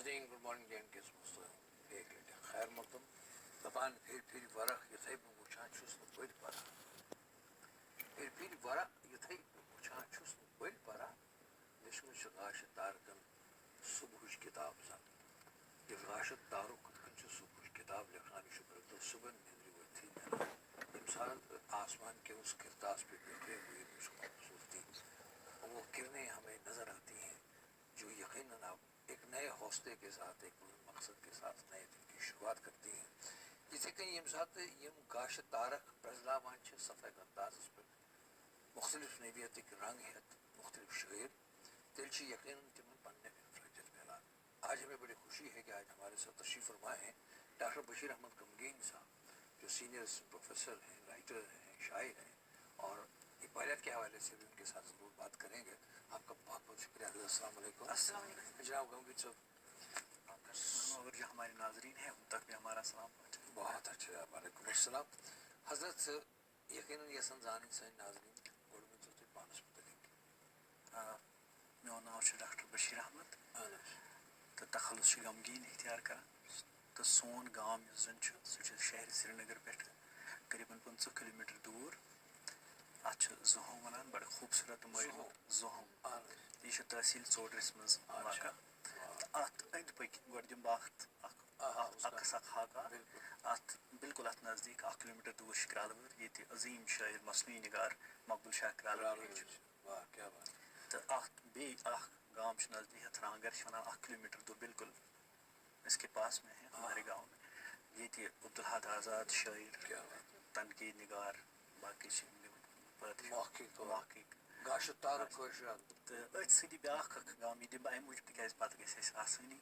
morning, good morning, Jan Kismus. Khair Mokam. Taban Piri Varak, Yatai Muchachus, the Quid Para. Piri Varak, Yatai Muchachus, the Quid Para. Nishmush Rasha Tarkan, Subush Kitabs. If Rasha Taruk could Subush Kitab, Lekhani Shukr, the Suban, Nidri with Tina. Imsan Asman Kevus Kirtas, Pipi, Surti. وہ کرنیں ہمیں نظر آتی ہیں جو یقیناً آپ ایک نئے حوصلے کے ساتھ ایک مقصد کے ساتھ نئے دن کی شروعات کرتی ہیں جیسے کہ یم ساتھ یم گاش تارک پرزلامان چھے صفحہ انداز اس پر مختلف نویت ایک رنگ ہے مختلف شعر دلچی یقیناً تمہیں پڑھنے میں فرجت ملا آج ہمیں بڑی خوشی ہے کہ آج ہمارے ساتھ تشریف فرما ہیں ڈاکٹر بشیر احمد غمگین صاحب جو سینئر پروفیسر ہیں رائٹر ہیں شاعر ہیں اور اقبالیات کے حوالے سے بھی ان کے ساتھ ضرور بات کریں گے آپ کا بہت بہت شکریہ السلام علیکم السلام علیکم جناب غمگین صاحب آپ کا سلام اور جو ہمارے ناظرین ہیں ان تک بھی ہمارا سلام پہنچائیں بہت اچھا وعلیکم السلام حضرت یقیناً یہ سنزانی سن ناظرین گوڑ میں تو پانس متعلق میون ناو چھُ ڈاکٹر بشیر احمد تہٕ تخلص چھُ غمگیٖن اختیار کران تہٕ سون گام یُس زن چھُ سُہ چھُ شہر سرینگر پٮ۪ٹھ قریباً 50 کلومیٹر دوٗر اتھ چھُ زُہوم ونان بڑٕ خوٗبصوٗرت مٲرمُت زُہوم یہِ چھُ تحصیٖل ژوڈرِس منٛز واقع تہٕ اتھ أنٛدۍ پٔکۍ گۄڈٕ دِمہٕ بہٕ اکھ قصہٕ اکھ حاکات اتھ بالکل اتھ نزدیٖک 1 کلومیٹر دوٗر چھِ کرٛالہٕ ییٚتہِ عظیٖم شٲعر مصنوعی نگار مقبول شاہ کرٛالہٕ چھُ تہٕ اتھ بیٚیہِ اکھ گام چھُ نزدیٖک یتھ رانٛگَر چھِ ونان 1 کلومیٹر دوٗر بالکل اس کے پاس میں ہے ہمارے گاؤں میں ییٚتہِ عبدالحد آزاد شٲعر تنقیٖد نگار باقٕے چھِ محقق گاشہٕ تارُک کٲشُر تہٕ أتھۍ سۭتی بیٛاکھ اکھ گام یہِ دِمہٕ بہٕ اَمہِ موٗجوٗب تِکیٛازِ پتہٕ گژھِ اَسہِ آسٲنی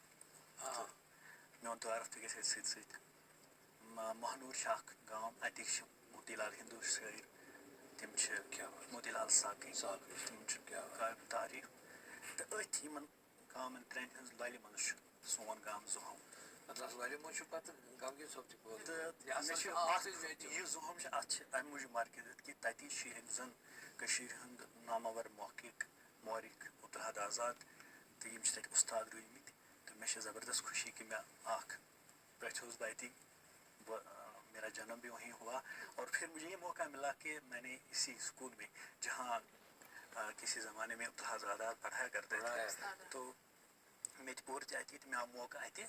تہٕ میون تعارُف تہِ گژھِ اَسہِ سۭتۍ سۭتۍ مہنوٗر چھِ اکھ گام اَتِکۍ چھِ موتی لال ہندوٗ شٲعر تِم چھِ موتی لال ساقی تِم چھِ قٲبِل تعریٖف تہٕ أتھۍ یِمن گامن ترٛٮ۪ن ہٕنٛز لۄلہِ منٛز چھُ سون گام زُہوم مطلب لۄلہِ منٛز چھُ پتہٕ غمگیٖن صٲب تہِ تہٕ مےٚ چھُ یہِ زُہوم چھُ اتھ چھِ امہِ موٗجوٗب مرکزیت کہِ تتی چھُ ییٚمہِ زن کٔشیٖرِ ہُنٛد نامور محقق مورِخ عبدالحد آزاد تہٕ یِم چھِ تتہِ اُستاد روٗدۍمٕتۍ تہٕ مےٚ چھِ زبردست خوشی کہ مےٚ اکھ پرٛٮ۪تھیوس بہٕ اتی میرا جنم بھی وہیں ہوا اور پھر مجھے یہ موقع ملا کہ میں نے اسی اسکول میں جہاں کسی زمانے میں عبدالحد آزاد پڑھایا کرتے تھے تو مےٚ تہِ پوٚر تہِ اتی تہٕ مےٚ آو موقع اتہِ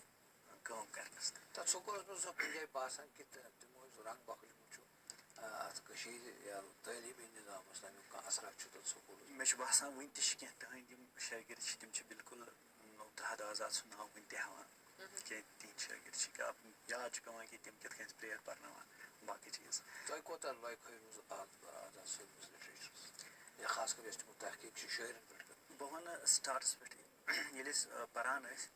کٲم کرنس تتھ سکوٗلس منٛز کُنہِ جایہِ باسان کہِ تِمو یُس رنٛگ بکھجمُت چھُ اتھ کٔشیٖرِ یا تعلیٖمی نظامس تمیُک کانٛہہ اثرا چھُ تتھ سکوٗلس مےٚ چھُ باسان وُنہِ تہِ چھِ کینٛہہ تٕہنٛدۍ یِم شٲگرد چھِ تِم چھِ بالکل عبدالحد آزاد سُنٛد ناو وُنہِ تہِ ہٮ۪وان کینٛہہ تِہنٛدۍ شٲگرد چھِ یاد چھُ پٮ۪وان کہِ تِم کِتھ کٔنۍ پرٛیر پرناوان باقٕے چیٖز تۄہہِ کوتاہ لایق ہٲوِوٕ آزاد صٲبنِس لِٹریچرس یا خاص کر یۄس تِمو تحقیٖق چھِ شٲعرن پٮ۪ٹھ کٔرمٕژ بہٕ وَنہٕ سٹاٹس پٮ۪ٹھٕے ییٚلہِ أسۍ پران ٲسۍ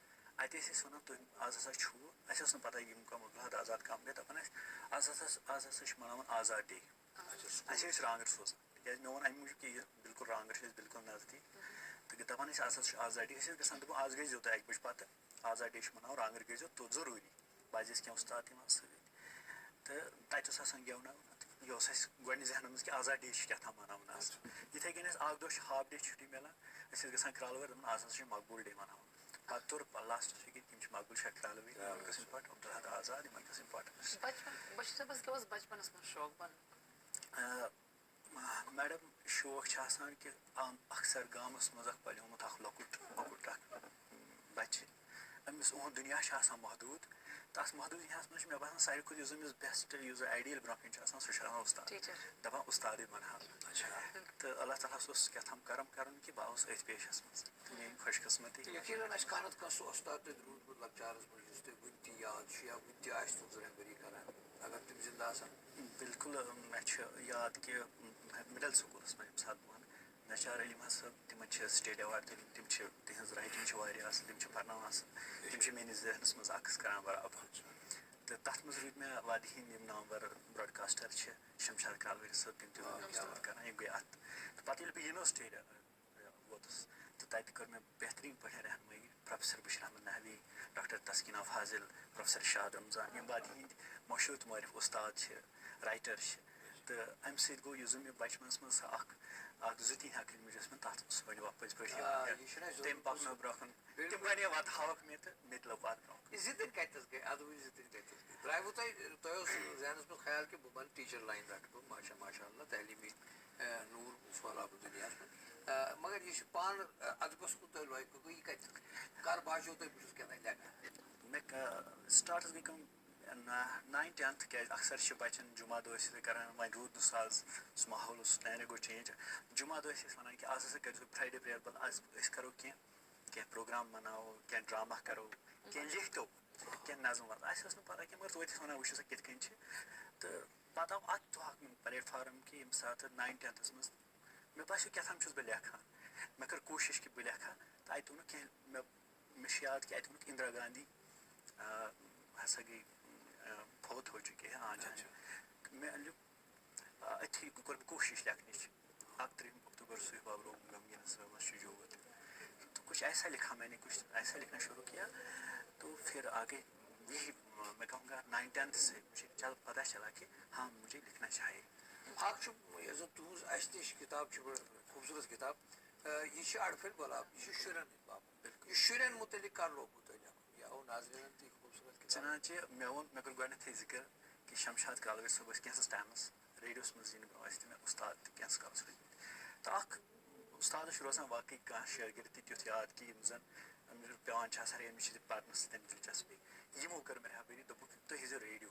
اَتہِ ٲسۍ أسۍ وَنان تُہۍ آز ہسا چھُو اَسہِ ٲس نہٕ پتہ یِم کَم عبدالحد آزاد کَم گٔے دَپان ٲسۍ آز ہسا چھِ مناوان آزاد ڈے اَسہِ ٲسۍ رانٛگٕر سوزان تِکیٛازِ مےٚ ووٚن اَمہِ موٗجوٗب کہِ یہِ بالکل رانٛگٕر چھِ أسۍ بالکل نزدیٖک تہٕ دَپان ٲسۍ آز ہسا چھُ آزاد ڈے أسۍ ٲسۍ گژھان دوٚپُن آز گٔژھۍزیو تُہۍ 1 بجہِ پتہٕ آزاد ڈے چھُ مناوُن رانٛگٕر گٔژھۍزیو توٚت ضروٗری بہٕ ٲسۍ کینٛہہ اُستاد یِوان سۭتۍ تہٕ تَتہِ اوس آسان گٮ۪وناوُن یہِ اوس اَسہِ گۄڈنِچ ذہنس منٛز کہِ آزاد ڈے چھُ کیٛاہ تھام مناوُن آز یِتھَے کٔنۍ ٲسۍ اکھ دۄہ چھُ ہاف ڈے چھُٹی مِلان أسۍ ٲسۍ گژھان کرٛالہٕ دَپان آز ہسا چھُ مقبوٗل ڈے مناوُن پتہٕ توٚر لاسٹس فِکرِ یِم چھِ مقبوٗل شاہ کرٛالہٕ یِمن گٔژھ اِمپاٹنٹ عبدالحد آزاد یِمن گٔژھ اِمپاٹنس میڈم شوق چھُ آسان کہِ اکثر گامس منٛز اکھ پلیومُت اکھ لۄکُٹ اکھ بچہِ أمِس یِہُنٛد دُنیا چھُ آسان محدوٗد تتھ محدوٗد دُنیاہس منٛز چھُ مےٚ باسان ساروی کھۄتہٕ یُس زن بیسٹ یُس زن آیڈیل برونٛہہ کَنہِ چھُ آسان سُہ چھُ آسان اُستاد دپان اُستادٕے بنہٕ ہا تہٕ اللہ تعالیٰ ہس اوس کیٛاہ تھام کرم کرُن کہِ بہٕ آوُس أتھۍ پیشس منٛز تہٕ میٲنۍ خۄش قٕسمتی یقیٖناً آسہِ کانٛہہ نتہٕ کانٛہہ سُہ اُستاد تۄہہِ روٗدمُت لۄکچارس منٛز یُس تۄہہِ وُنہِ تہِ یاد چھُ یا وُنہِ تہِ آسہِ تُہنٛز رہبری کران اگر تِم زندٕ آسن بالکل مےٚ چھُ یاد کہِ مِڈل سکوٗلس منٛز ییٚمہِ ساتہٕ بہٕ وَنہٕ نشار علی احمد صٲب تِمن چھِ سٹیٹ ایواڈ تُلمٕتۍ تِم چھِ تِہنٛز رایٹِنٛگ چھِ واریاہ اصل تِم چھِ پرناوان اصل تِم چھِ میٲنِس ذہنس منٛز عکس کران برابر تہٕ تتھ منٛز روٗدۍ مےٚ وادی ہٕنٛدۍ یِم نامور براڈکاسٹر چھِ شمشاد کالوری صٲب تِم تہِ روٗدۍ مےٚ اُستاد کران یِم گٔے اتھ تہٕ پتہٕ ییٚلہِ بہٕ یونیورسٹی ووتُس تہٕ تتہِ کٔر مےٚ بہتریٖن پٲٹھۍ رہنمٲیی پروفیسر بشیر احمد نحوی ڈاکٹر تسکیٖنا فاضل پروفیسر شاد رمضان یِم وادی ہٕنٛدۍ مشہوٗر تہٕ معروٗف اُستاد چھِ رایٹر چھِ تہٕ امہِ سۭتۍ گوٚو یُس زن مےٚ بچپنس منٛز اکھ زُتی ہٮ۪کہٕ مُجسمہٕ تتھ سُہ بنیو پٔزۍ پٲٹھۍ یہِ چھُنہ اَسہِ تٔمۍ پَکنو برونٛہہ کُن تِم گۄڈے واتہاوکھ مےٚ تہٕ مےٚ تہِ لوٚگ پَتہٕ برونٛہہ کُن. زِندگی کَتٮ۪س گٔے اَدوٕے زِندگی کَتٮ۪س گٔے درٛایوٕ تۄہہِ اوس ذہنَس منٛز خیال کہِ بہٕ بَنہٕ ٹیٖچَر لاین رَٹہٕ بہٕ ماشاء اللہ تعلیٖمی نوٗر پھہلاو بہٕ دُنیاہَس منٛز مگر یہِ چھُ پانہٕ اَدبَس کُن تۄہہِ لایق گوٚو یہِ کَتہِ کَر باسیو تۄہہِ بہٕ چھُس کیٛاہ تام لیکھان. مےٚ سٹاٹَس گٔے کٲم 9th 10th کیٛازِ اَکثر چھِ بَچَن جُمعہ دۄہ ٲسۍ کَران وۄنۍ روٗد نہٕ سُہ آز سُہ ماحول اوس سُہ گوٚو چینٛج. جُمعہ دۄہ ٲسۍ أسۍ وَنان کہِ آز ہَسا کٔرۍزیو فرٛایڈے پرٛیَر بدل آز أسۍ کَرو کینٛہہ پرٛوگرام بَناوو کینٛہہ ڈرٛاما کَرو کینٛہہ لیکھتو کینٛہہ نظم وَظم اَسہِ ٲس نہٕ پَتہ کینٛہہ مگر توتہِ ٲسۍ وَنان وٕچھو سا کِتھ کٔنۍ چھِ تہٕ پَتہٕ آو اَکھ دۄہ اَکھ پلیٹ فارم کہِ ییٚمہِ ساتہٕ 9th 10th منٛز مےٚ باسیو کیٛاہ تام چھُس بہٕ لیکھان مےٚ کٔر کوٗشِش کہِ بہٕ لیکھٕ ہا تہٕ اَتہِ ووٚنُکھ کینٛہہ مےٚ چھِ یاد کہِ اَتہِ ووٚنُکھ اِندرا گاندھی ہَسا گٔے فوت ہو چُکے ہیں مےٚ لیوٚکھ أتھی کوٚر مےٚ کوٗشِش لیکھنٕچ 31 اکتوبر صبح بابر غمگین صٲبس شجوعت تو کچھ ایسا لکھا میں نے کچھ ایسا لکھنا شروع کیا تو پھر آگے یہی میں کہوں گا 9th 10th سے مجھے پتہ چلا کہ ہاں مجھے لکھنا چاہیے. اکھ چھُ یۄس زن تُہٕنٛز اَسہِ تہِ چھِ کِتاب چھِ بڑٕ خوٗبصوٗرت کِتاب یہِ چھِ اَڑفٔلۍ گۄلاب یہِ چھِ شُرٮ۪ن ہٕنٛدۍ باپتھ یہِ شُرٮ۪ن مُتعلق کر لوگوٕ تۄہہِ لیکھُن یہِ آو ناظریٖنن تہِ خوٗبصوٗرت کِتاب. ژٕ چہِ مےٚ کوٚر گۄڈنٮ۪تھٕے ذِکر کہِ شمشاد کالوے صٲب ٲسۍ کینٛژھس ٹایمَس ریڈیوَس منٛز یِنہٕ برونٛہہ ٲسۍ تہِ مےٚ اُستاد تہِ کینٛژھس کالَس روٗدمٕتۍ تہٕ اکھ اُستادَس چھُ روزان واقعی کانٛہہ شٲگِرد تہِ تیُتھ یاد کہِ یِم زَن پیٚوان چھِ آسان أمِس چھِ پَرنَس سۭتۍ دِلچَسپی یِمو کٔر مےٚ رہبٔری دوٚپُکھ تُہۍ ہیٚزیو ریڈیو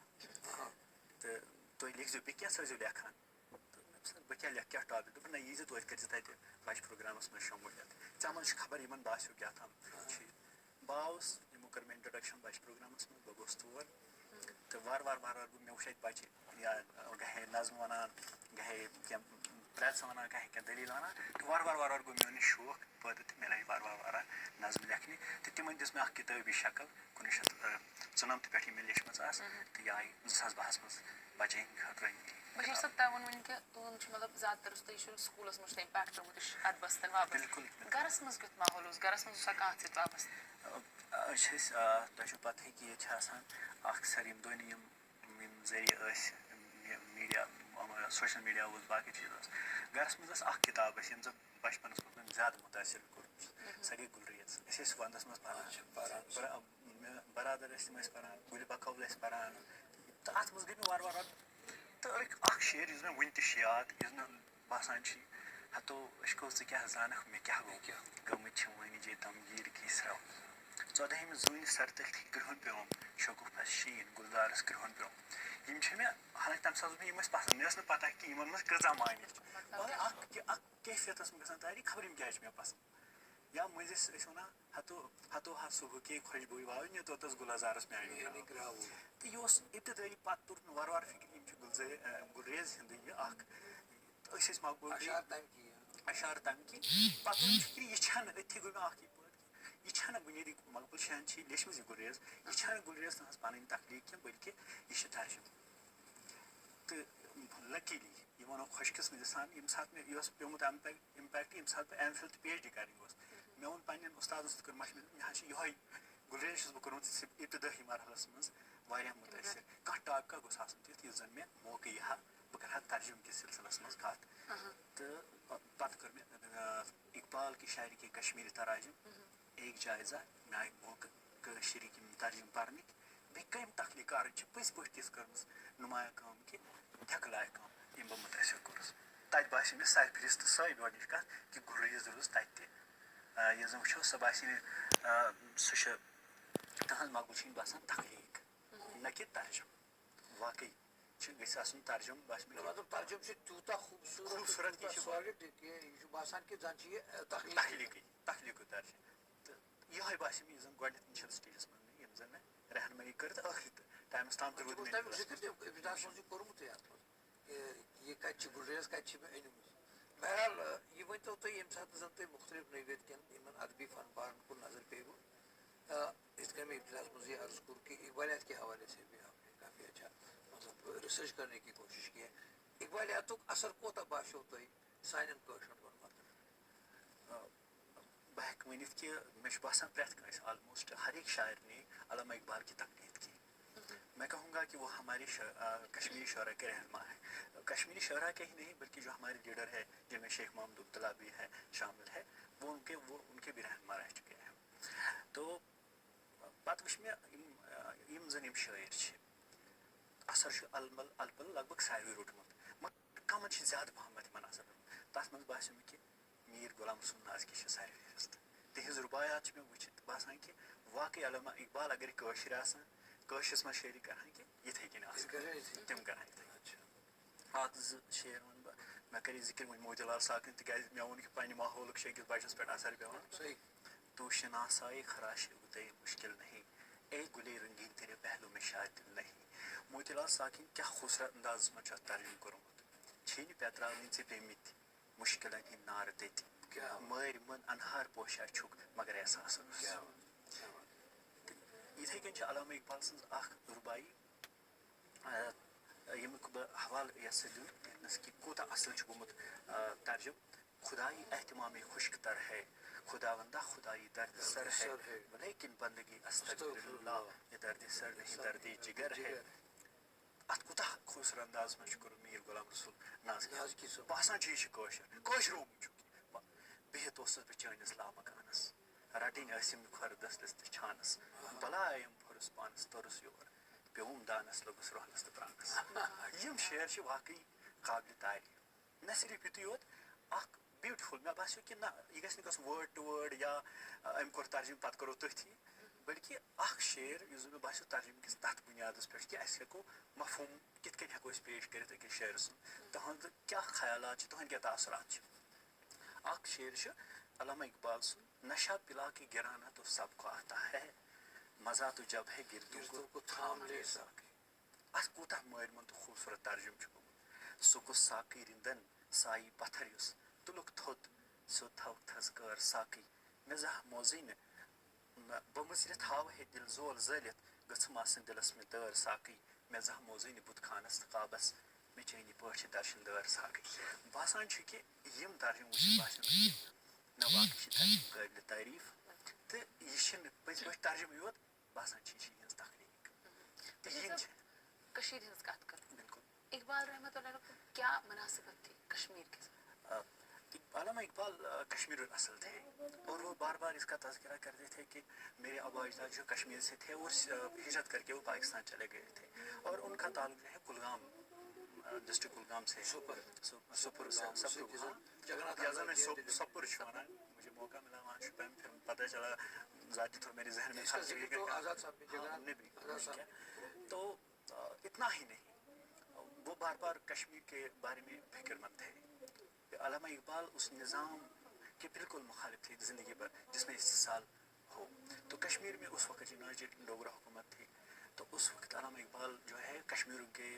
تہٕ تُہۍ لیکھزیو بیٚیہِ کینٛہہ ژٕ ٲسۍزیو لیکھان تہٕ مےٚ دوٚپُس بہٕ کیٛاہ لیکھٕ کیٛاہ ٹاپِک دوٚپُن نہ ییٖزِ توتہِ کٔرۍزِ تَتہِ بَچہِ پرٛوگرامَس منٛز شموٗلیت ژےٚ منٛز چھِ خبر یِمَن باسیو کیٛاہ تام چھِ بہٕ آوُس یِمو کٔر مےٚ اِنٹرٛڈَکشَن بَچہِ پرٛوگرامَس منٛز بہٕ گوٚوُس تور تہٕ وارٕ وارٕ گوٚو مےٚ وٕچھ اَتہِ بَچہِ یا گاہے نظمہٕ وَنان گاہے کینٛہہ پرٛٮ۪ژٕ وَنان گاہے کینٛہہ دٔلیٖل وَنان تہٕ وارٕ گوٚو میون یہِ شوق پٲدٕ تہٕ مےٚ لٲگۍ وارٕ نظم لیکھنہِ تہٕ تِمَن دِژ مےٚ اَکھ کِتٲبی شکل 1994 پٮ۪ٹھ یہِ مےٚ لیچھمٕژ آسہٕ تہٕ یہِ آیہِ 2012 منٛز بَچَن ہِنٛدِ خٲطرٕ. بشیٖر صٲب تۄہہِ ووٚنوُ کہِ تُہُنٛد چھُ مطلب زیادٕ تر تُہۍ چھُو سکوٗلَس منٛز چھُ تۄہہِ اِمپیکٹ روٗدمُت یہِ چھُ اَدبَس سۭتۍ وابسطہٕ گرَس منٛز کیُتھ ماحول اوس گرَس منٛز اوسا کانٛہہ سۭتۍ وابسطہٕ. أسۍ ٲسۍ تۄہہِ چھو پَتہٕے کہِ ییٚتہِ چھِ آسان اَکثر یِم دۄنۍ یِم ذٔریعہِ ٲسۍ میٖڈیا سوشَل میٖڈیا اوس باقٕے چیٖز اوس گَرَس منٛز ٲس اَکھ کِتاب اَسہِ ییٚمہِ زَن بَچپَنَس منٛز مےٚ زیادٕ مُتٲثر کوٚرمُت سۄ گٔے گُلریز أسۍ ٲسۍ وَندَس منٛز پَران بَرادَر ٲسۍ تِم ٲسۍ پَران گُلہِ بَکھول ٲسۍ پَران تہٕ اَتھ منٛز گٔے مےٚ وارٕ تہٕ اَکھ شعر یُس مےٚ وٕنہِ تہِ چھِ یاد یُس مےٚ باسان چھِ ہتو أشکو ژٕ کیٛاہ زانکھ مےٚ کیٛاہ گوٚو گٔمٕتۍ چھِ وٲنِج ییٚتہِ تَمگیٖر کی سرٛو 14مہِ زوٗنہِ سَر تٔتھی کرٛہُن پیوم شگوٗفَس شیٖن گُلزارَس کرٛہُن پیوم یِم چھِ مےٚ حالانٛکہِ تَمہِ ساتہٕ اوس مےٚ یِم ٲسۍ پَسنٛد مےٚ ٲس نہٕ پَتہ کہِ یِمَن منٛز کۭژاہ معانی چھِ مگر اَکھ کیفیت ٲس مےٚ گژھان تاری خبر یِم کیٛازِ چھِ مےٚ پَسنٛد یا مٔنٛزۍ ٲسۍ وَنان ہتو ہا صُبح کے خوشبوٗ واونہِ توٚتَس گُلزارَس میٛانہِ تہٕ یہِ اوس ابتِدٲیی پَتہٕ توٚر مےٚ وارٕ فِکرِ یِم چھِ گُلریز ہِنٛدٕے یہِ اَکھ تہٕ أسۍ ٲسۍ مقبوٗل اشار تَمہِ کہِ پَتہٕ ووٚن فِکرِ یہِ چھَنہٕ أتھی گوٚو مےٚ اَکھ یہِ پٲٹھۍ یہِ چھَنہٕ بُنیٲدی مقبوٗل شاہَن چھِ یہِ لیچھمٕژ یہِ گُلریز یہِ چھَنہٕ گُلریز تٕہٕنٛز پَنٕنۍ تخلیٖق کینٛہہ بٔلکہِ یہِ چھِ ترجُمہٕ تہٕ لٔکیٖلی یہِ وَنو خۄش قٕسمٔتی سان ییٚمہِ ساتہٕ مےٚ یہِ اوس پیوٚمُت اِمپیکٹ ییٚمہِ ساتہٕ بہٕ ایم فِل تہٕ پی ایچ ڈی کَرٕنۍ اوس مےٚ ووٚن پنٛنٮ۪ن اُستادَن سۭتۍ کٔر مشوَرٕ مےٚ حظ چھِ یِہوٚے گُلریز چھُس بہٕ کوٚرمُت ابتِدٲیی مرحلَس منٛز واریاہ مُتٲثر کانٛہہ ٹاپِکا گوٚژھ آسُن تیُتھ یُس زَن مےٚ موقعہٕ یی ہا بہٕ کَرٕ ہا ترجُمہٕ کِس سِلسِلَس منٛز کَتھ تہٕ پَتہٕ کٔر مےٚ اقبال کی شاعری کے کشمیٖری تراجم ایک جایزہ مےٚ آیہِ موقعہٕ کٲشِرٕکۍ یِم ترجُمہٕ پَرنٕکۍ بیٚیہِ کٔمۍ تخلیٖقارَن چھِ پٔزۍ پٲٹھۍ تِژھ کٔرمٕژ نُمایاں کٲم کہِ ٹھیکہٕ لایق کٲم ییٚمۍ بہٕ مُتٲثر کوٚرُس تَتہِ باسے مےٚ سرفِرست سۄے گۄڈنِچ کَتھ کہِ گُلریز روٗز تَتہِ تہِ ییٚلہِ زَن وٕچھو سۄ باسے مےٚ سُہ چھِ تٕہٕنٛز مقبوٗل چھِ مےٚ باسان تخلیٖق نہ کہِ ترجُمہٕ واقعی چھِ گژھِ آسُن ترجُمہٕ باسہِ مےٚ مطلب ترجُمہٕ چھِ تیوٗتاہ خوٗبصوٗرت یہِ چھُ باسان کہِ زَن چھِ یہِ تخلیٖقٕے ترجُمہٕ تہٕ یِہوٚے باسے مےٚ یُس زَن گۄڈنٮ۪تھ اِنشَل سِٹیجَس منٛز مےٚ یِم زَن مےٚ رہنمٲیی کٔر تہٕ ٲخٕر تہٕ ٹایمَس تام تہِ روٗد تَمیُک ذِکر تہِ ابتِداہَس منٛز چھُ کوٚرمُتٕے اَتھ منٛز یہِ کَتہِ چھِ گُلریز کَتہِ چھِ مےٚ أنمٕژ بہرحال یہِ ؤنۍتو تُہۍ ییٚمہِ ساتہٕ زَن تۄہہِ مُختلِف نٔوِیت کٮ۪ن یِمَن اَدبی فنکارن کُن نظر پیٚیوٕ یِتھ کٔنۍ مےٚ ابتِداہَس منٛز یہ عرض کوٚر کہ اقبالیات کے حوالے سے بھی آپ نے کافی اچھا مطلب ریسرچ کرنے کی کوشش کی ہے اقبالیاتُک اثر کوٗتاہ باسیو تۄہہِ سانٮ۪ن کٲشرٮ۪ن گۄڈٕنٮ۪تھ بہٕ ہٮ۪کہٕ ؤنِتھ کہِ مےٚ چھُ باسان پرٛٮ۪تھ کٲنٛسہِ آلموسٹ ہر ایک شاعر نے علامہ اقبال کی تقلید کی میں کہوں گا کہ وہ ہمارے کشمیری شعراء کے رہنما ہیں کشمیری شعراء کے ہی نہیں بلکہ جو ہمارے لیڈر ہے جن میں شیخ محمد عبداللہ بھی ہے شامل ہے وہ ان کے بھی رہنما رہ چکے ہیں. تو پتہٕ وٕچھ مےٚ یِم زَن یِم شٲعر چھِ اثر چھُ البل لگ بگ ساروی روٚٹمُت مگر کمن چھِ زیادٕ پہمتھ یِمن اثر روٚٹمُت. تتھ منٛز باسیو مےٚ کہِ میٖر غلام رسول نازکی چھِ ساروی فہرست. تِہنٛز رُبایات چھِ مےٚ وٕچھِتھ باسان کہِ واقعی علامہ اقبال اگر کٲشِر آسان کٲشرِس منٛز شٲعری کرہن کہِ یِتھے کٔنۍ آسان تِم کرہن یِتھے کٔنۍ. اکھ زٕ شعر وَنہٕ بہٕ مےٚ کَرے ذِکر وۄنۍ موتی لال ساکٕنۍ تِکیٛازِ مےٚ ووٚن کہِ پننہِ ماحولُک چھُ أکِس بچس پٮ۪ٹھ اثر پیٚوان. تو شناسائے خراش ادے مشکل نہیں اے گلے رنگین تیرے پہلو میں شاید دل نہیں. موتی لال ساکٕنۍ کیٛاہ خوٗبصوٗرت اندازس منٛز چھُ اتھ ترجمہٕ کوٚرمُت. چھِنہٕ پیتراوٕنۍ ژےٚ پیٚمٕتۍ مُشکِلن ہٕنٛدۍ نارٕ تٔتۍ مٲرۍ من انہار پوشا چھُکھ مگر احساس اوس. یِتھے کٔنۍ چھِ علامہ اقبال سٕنٛز اکھ رُبایی ییٚمیُک بہٕ حوالہٕ یژھٕ دیُن یَتنس کہِ کوٗتاہ اصٕل چھُ گوٚمُت ترجمہٕ. خدائی اہتمام خشک تر ہے خدا بندہ خدائی درد سر ہے لیکن بندگی استغفر اللہ یہ درد سر نہیں درد جگر ہے. اتھ کوٗتاہ خوٗبصوٗرت اندازس منٛز چھُ کوٚرمُت میٖر غلام رسول نازکی. باسان چھُ یہِ چھُ کٲشرومُت چھُ بِہِتھ اوسُس بہٕ چٲنِس لامکانس رٹٕنۍ ٲسِم کھۄر دٔسلِس تہٕ چھانس بلایم پھُرُس پانس توٚرُس یور پیوم دانس لوٚگُس روحنس تہٕ پرانس. یِم شعر چھِ واقعی قابلِ تعریف. نہ صرف یُتُے یوت اکھ بیوٹِفُل مےٚ باسیو کہِ نہ یہِ گژھِ نہٕ گژھُن وٲڈ ٹُو وٲڈ یا أمۍ کوٚر ترجمہٕ پتہٕ کرو تٔتھی بلکہِ اکھ شعر یُس زن مےٚ باسیو ترجمہٕ کِس تتھ بُنیادس پٮ۪ٹھ کہِ أسۍ ہٮ۪کو مفہوم کِتھ کٔنۍ ہٮ۪کو أسۍ پیش کٔرِتھ أکِس شعرٕ سُنٛد تُہنٛد کیٛاہ خیالات چھِ تُہنٛدۍ کیٛاہ تاثرات چھِ. اکھ شعر چھُ علامہ اقبال سُنٛد نشہ پلا کے گرانا تو سب کو آتا ہے مزہ تو جب ہے گردوں کو تھام لے ساقی. اتھ کوٗتاہ مٲرۍ مون تہٕ خوٗبصوٗرت ترجمہٕ چھُ گوٚمُت. سُہ گوٚژھ ساقی رِندن سایی پتھر یُس تُلُکھ تھوٚد سُہ تھوٚو تھز کٲر ساقی مےٚ زانٛہہ موزٕے نہٕ بہٕ مُژرِتھ ہاوٕ ہے دِل زول زٲلِتھ گٔژھٕم آسٕنۍ دِلس مےٚ دٲر ساقی مےٚ زانٛہہ موزٕے نہٕ بُتھ خانس تہٕ کعبس مےٚ چٲنی پٲٹھۍ چھِ درشن دٲر ساقی. باسان چھُ کہِ یِم ترجمہٕ وٕچھِتھ باسیو مےٚ کہِ نہ واقعی چھِ ترجمہٕ قٲبلِ تعریف تہٕ یہِ چھِنہٕ پٔزۍ پٲٹھۍ ترجمہٕ یوت باسان چھِ یہِ چھِ یِہنٛز تخلیٖق تہٕ یِم چھِ کشیر ہٕنٛز کتھ کرو بالکل. اقبال رحمت اللہ کو کیا مناسبت تھی کشمیر کے ساتھ. علامہ اقبال کشمیر اصل تھے اور وہ بار بار اس کا تذکرہ کرتے تھے کہ میرے آبا اجداد جو کشمیر سے تھے اور ہجرت کر کے وہ پاکستان چلے گئے تھے اور ان کا تعلق جو ہے کلگام ڈسٹرکٹ کلگام سے سپر سپر مجھے موقع ملا وہاں شپین پھر پتہ چلا ذاتی طور میرے ذہن میں تو اتنا ہی نہیں وہ بار بار کشمیر کے بارے میں فکر مند تھے. علامہ اقبال اس نظام کے بالکل مخالف تھے زندگی پر جس میں استحصال ہو. تو کشمیر میں اس وقت جناجی ڈوگرا حکومت تھی تو اس وقت علامہ اقبال جو ہے کشمیر کے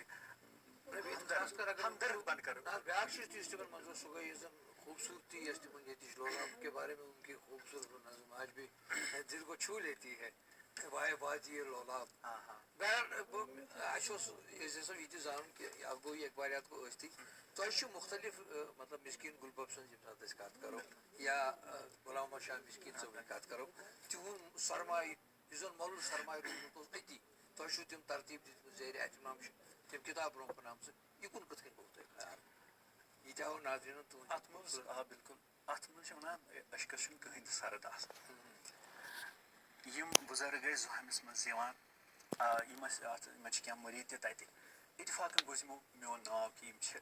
ہمدرد بن کر خوبصورتی لولاب کے بارے میں ان کی خوبصورت نظم آج بھی دل کو چھو لیتی ہے. وائے وادی لولاب یہ زان کہ اب گو یہ اخباریات کو ٲسۍ تۄہہِ چھُ مختلف مطلب مِسکیٖن گُلبب سٕنٛز ییٚمہِ ساتہٕ أسۍ کتھ کرو یا غلام محمد شاہ مِسکیٖن صٲبٕنۍ کتھ کرو تِہُنٛد سرمایہِ یُس زن مۄلُل سرمایہِ روٗدمُت اوس أتی تۄہہِ چھُو تِم ترتیٖب دِژمٕژ زیرِ اہتمام چھِ تِم کِتاب برونٛہہ کُن آمژٕ یِکُن کِتھ کٔنۍ گوٚو تۄہہِ خیال یہِ تہِ ہاو ناظریٖنن تُہُنٛد. اتھ منٛز آ بالکل اتھ منٛز چھِ ونان اشکس چھُنہٕ کٕہٕنۍ تہِ سرد آسان. یِم بُزرگ ٲسۍ زُہامِس منٛز یِوان یِم ٲسۍ اتھ یِمن چھِ کینٛہہ مُریٖد تہِ تتہِ اتفاقن بوٗز یِمو میون ناو کہِ یِم چھِ